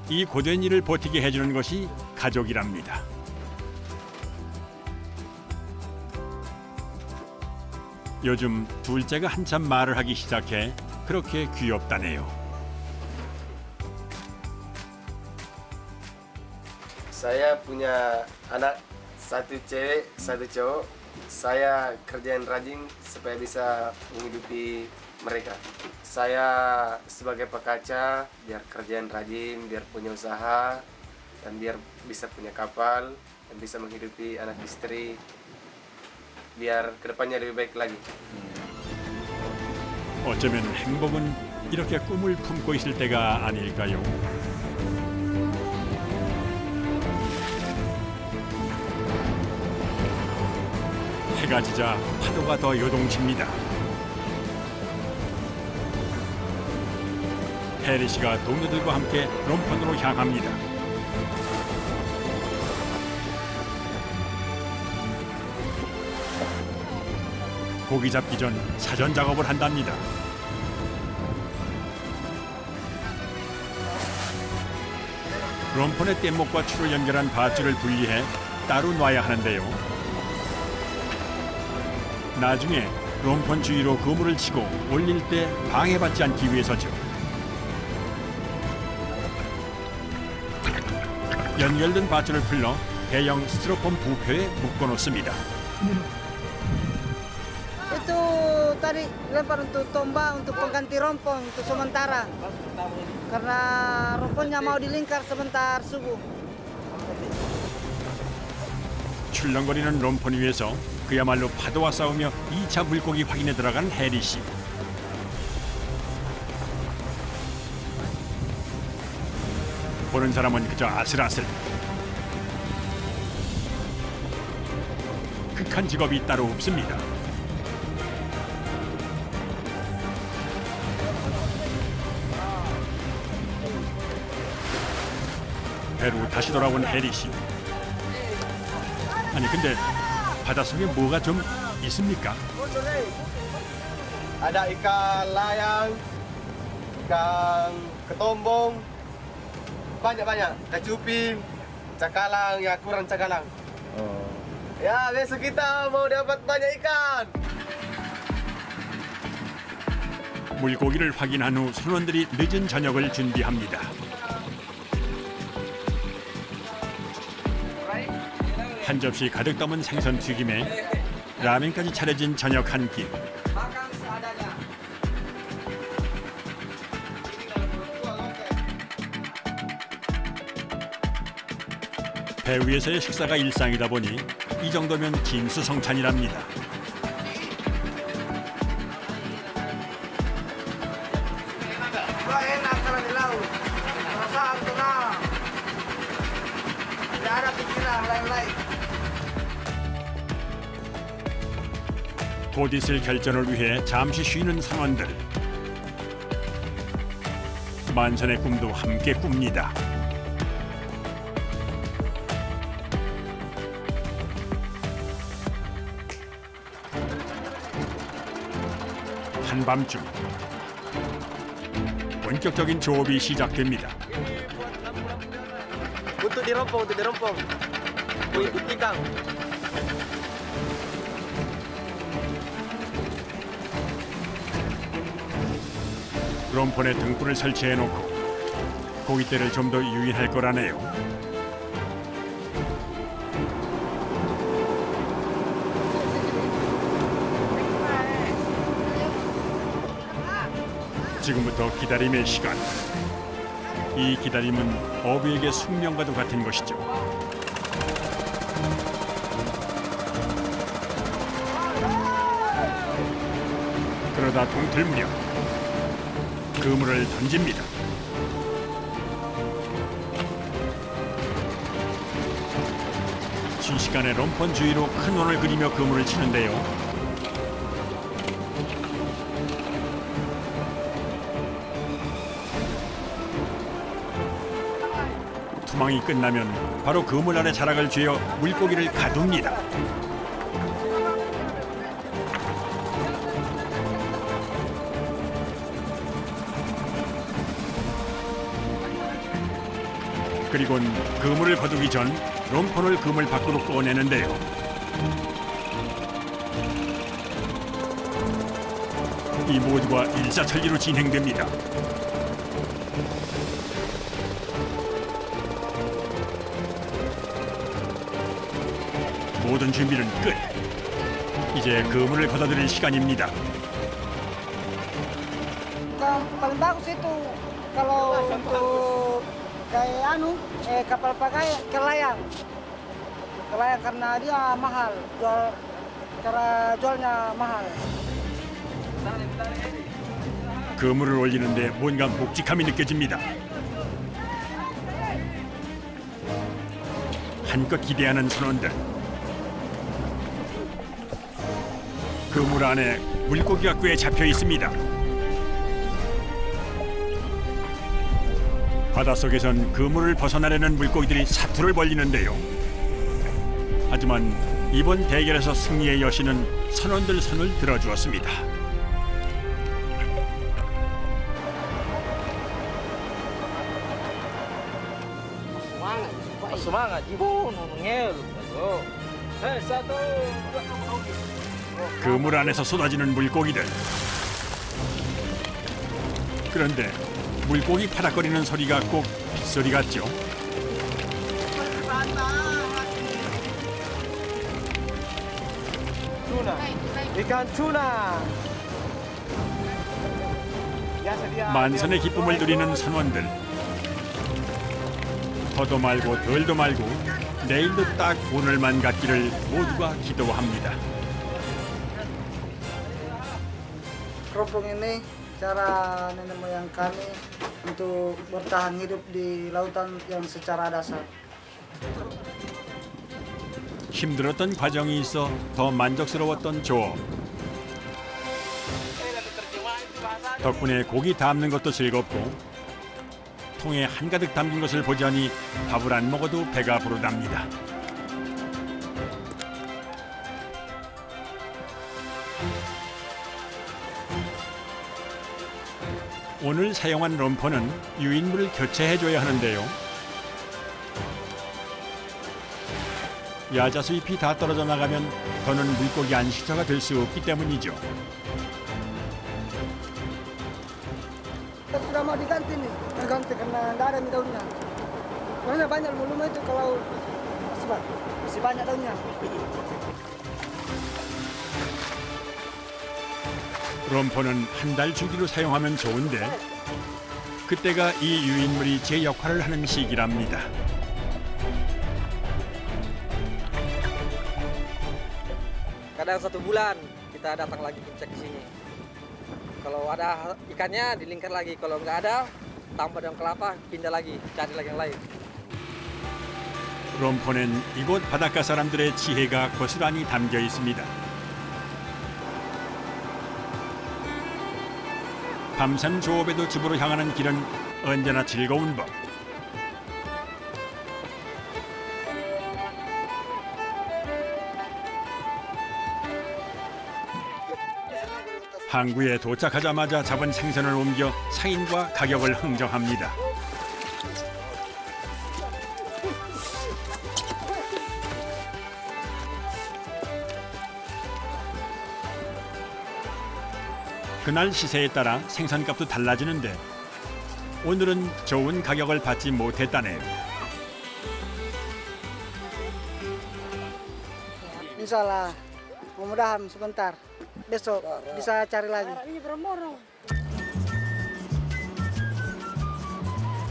이 고된 일을 버티게 해주는 것이 가족이랍니다. 요즘 둘째가 한참 말을 하기 시작해 그렇게 귀엽다네요. Saya punya anak satu cewek, satu cowok. Saya kerjain rajin supaya bisa menghidupi mereka. Saya sebagai pekaca biar kerjain rajin, biar punya usaha dan biar bisa punya kapal dan bisa menghidupi anak istri. biar kedepannya lebih baik lagi. 어쩌면 행복은 이렇게 꿈을 품고 있을 때가 아닐까요? 해가 지자 파도가 더 요동칩니다. 해리 씨가 동료들과 함께 롬폰으로 향합니다. 고기 잡기 전 사전 작업을 한답니다. 롬폰의 뗏목과 추를 연결한 밧줄을 분리해 따로 놔야 하는데요. 나중에 롬폰 주위로 그물을 치고 올릴 때 방해받지 않기 위해서죠. 연결된 밧줄을 풀러 대형 스티로폼 부표에 묶어놓습니다. Itu tadi lempar untuk tombak untuk pengganti rompong untuk sementara. Karena romponnya mau dilingkar sebentar subuh. 출렁거리는 롬폰 위에서 그야말로 파도와 싸우며 2차 물고기 확인에 들어간 해리 씨. 보는 사람은 그저 아슬아슬. 극한 직업이 따로 없습니다. 배로 다시 돌아온 해리 씨. 아니 근데 바닷속에 뭐가 좀 있습니까? Ada ikan layang, ikan ketombong, banyak-banyak. Kacupin, cakalang, ya kurang cakalang. Ya besok kita mau dapat banyak ikan. 물고기를 확인한 후 선원들이 늦은 저녁을 준비합니다. 한 접시 가득 담은 생선 튀김에 라면까지 차려진 저녁 한 끼. 배 위에서의 식사가 일상이다 보니 이 정도면 진수성찬이랍니다. Enak kalau di laut, perasaan tenang, tidak ada pikiran lain-lain. 곧 있을 결전을 위해 잠시 쉬는 선원들. 만선의 꿈도 함께 꿉니다. 한밤중 본격적인 조업이 시작됩니다. Untuk dirompong, untuk ikan. 롬폰에 등불을 설치해놓고 고깃대를 좀 더 유인할 거라네요. 지금부터 기다림의 시간. 이 기다림은 어부에게 숙명과도 같은 것이죠. 그러다 동틀무렵 그물을 던집니다. 순식간에 롬폰 주위로 큰 원을 그리며 그물을 치는데요. 투망이 끝나면 바로 그물 안에 자락을 쥐어 물고기를 가둡니다. 그리곤 그물을 거두기 전 롬폰을 그물 밖으로 꺼내는데요. 이 모두가 일사천리로 진행됩니다. 모든 준비는 끝. 이제 그물을 걷어들일 시간입니다. Paling bagus itu kalau untuk kayak kapal pakai kelayang karena dia mahal, jualnya mahal. 그물을 올리는데 뭔가 묵직함이 느껴집니다. 한껏 기대하는 선원들. 그물 안에 물고기가 꽤 잡혀 있습니다. 바닷속에선 그물을 벗어나려는 물고기들이 사투를 벌이는데요. 하지만 이번 대결에서 승리의 여신은 선원들 손을 들어주었습니다. Semangat, ibu ngel. Satu. 그물 안에서 쏟아지는 물고기들. 그런데 물고기 파닥거리는 소리가 꼭 빗소리 같죠. Ikan tuna. 만선의 기쁨을 누리는 선원들. 더도 말고 덜도 말고 내일도 딱 오늘만 같기를 모두가 기도합니다. Keropong ini cara nenek moyang kami untuk bertahan hidup di lautan yang secara dasar. 힘들었던 과정이 있어 더 만족스러웠던 조업. 덕분에 고기 담는 것도 즐겁고 통에 한가득 담긴 것을 보자니 밥을 안 먹어도 배가 부르답니다. 오늘 사용한 럼퍼는 유인물을 교체해줘야 하는데요. 야자수 잎이 다 떨어져 나가면 더는 물고기 안식처가 될 수 없기 때문이죠. Sudah mau diganti nih, ganti karena nggak ada daunnya. Soalnya banyak volume itu kalau masih banyak daunnya. 럼퍼는 한 달 주기로 사용하면 좋은데 그때가 이 유인물이 제 역할을 하는 시기랍니다. Kadang 1 bulan kita datang lagi cek ke sini. Kalau ada ikannya dilingkar lagi, kalau nggak ada tambah daun kelapa pindah lagi cari lagi yang lain. 럼퍼는 이곳 바닷가 사람들의 지혜가 고스란히 담겨 있습니다. 밤산 조업에도 집으로 향하는 길은 언제나 즐거운 법. 항구에 도착하자마자 잡은 생선을 옮겨 상인과 가격을 흥정합니다. 그날 시세에 따라 생선값도 달라지는데 오늘은 좋은 가격을 받지 못했다네요. Insyaallah, mudah-mudahan sebentar. Besok bisa cari lagi.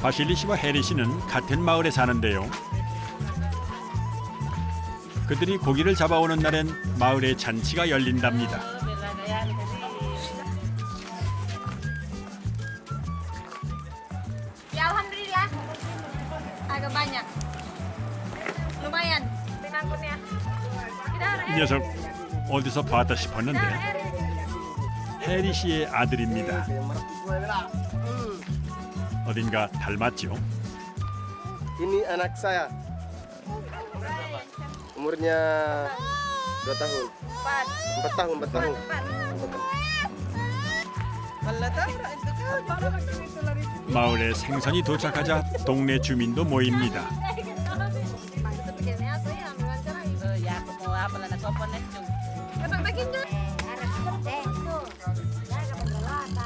바실리 씨와 해리 씨는 같은 마을에 사는데요. 그들이 고기를 잡아오는 날엔 마을에 잔치가 열린답니다. Ya alhamdulillah. Agak banyak. Lumayan. Pinangkunnya. 이 녀석 어디서 봤다 싶었는데 해리 씨의 아들입니다. 어딘가 닮았죠? Ini anak saya. Umurnya 2 tahun. 4 tahun, 4 tahun. 마을에 생선이 도착하자 동네 주민도 모입니다.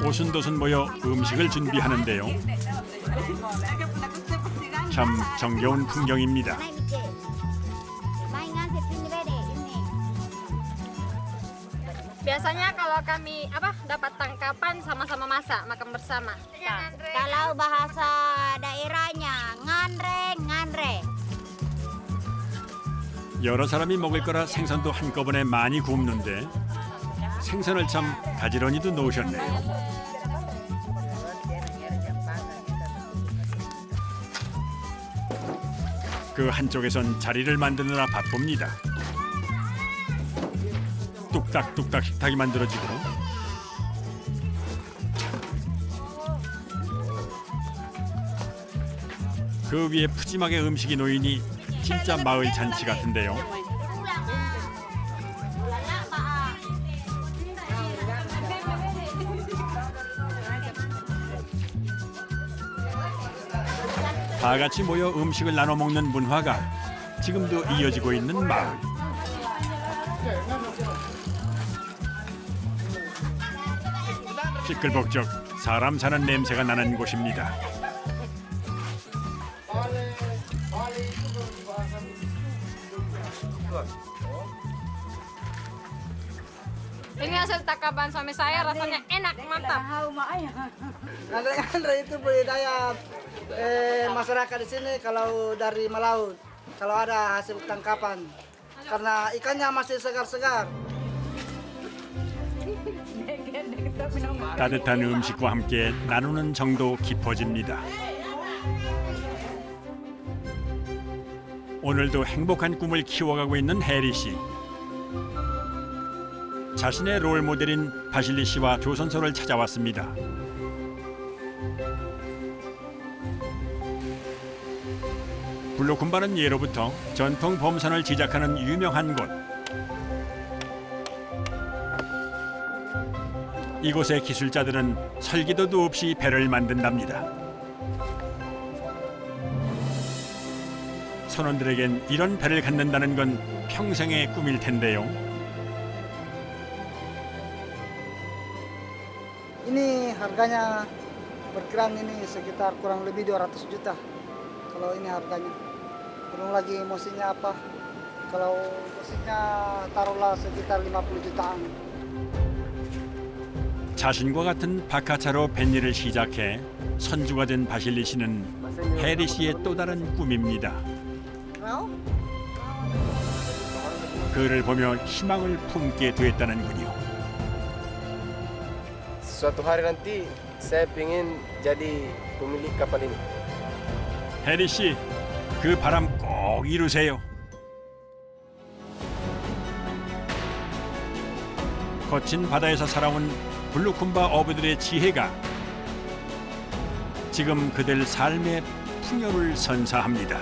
오순도순 모여 음식을 준비하는데요. 참 정겨운 풍경입니다. Biasanya kalau kami dapat tangkapan sama-sama masak, makan bersama. Kalau bahasa daerahnya nganre. 여러 사람이 먹을 거라 생선도 한꺼번에 많이 굽는데 생선을 참 가지런히도 놓으셨네요. 그 한쪽에선 자리를 만드느라 바쁩니다. 뚝딱뚝딱 식탁이 만들어지고 그 위에 푸짐하게 음식이 놓이니 진짜 마을 잔치 같은데요. 다 같이 모여 음식을 나눠 먹는 문화가 지금도 이어지고 있는 마을. 시끌벅적 사람 사는 냄새가 나는 곳입니다. Ini hasil tangkapan suami saya, rasanya enak, mantap. Ngandre itu budidaya masyarakat di sini kalau dari melaut, kalau ada hasil tangkapan, karena ikannya masih segar-segar. 따뜻한 음식과 함께 나누는 정도 깊어집니다. 오늘도 행복한 꿈을 키워가고 있는 해리 씨. 자신의 롤 모델인 바실리 씨와 조선소를 찾아왔습니다. 블루쿰바는 예로부터 전통 범선을 제작하는 유명한 곳. 이곳의 기술자들은 설계도도 없이 배를 만든답니다. 선원들에겐 이런 배를 갖는다는 건 평생의 꿈일 텐데요. Ini harganya berkiraan ini sekitar kurang lebih 200 juta. Kalau ini harganya. Belum lagi mesinnya apa. Kalau mesinnya taruhlah sekitar 50 jutaan. 자신과 같은 바카차로 뱃일을 시작해 선주가 된 바실리 씨는 해리 씨의 또 다른 꿈입니다. 그를 보며 희망을 품게 됐다는군요. Suatu hari nanti saya ingin jadi pemilik kapal ini. 해리 씨, 그 바람 꼭 이루세요. 거친 바다에서 살아온 블루쿰바 어부들의 지혜가 지금 그들 삶의 풍요를 선사합니다.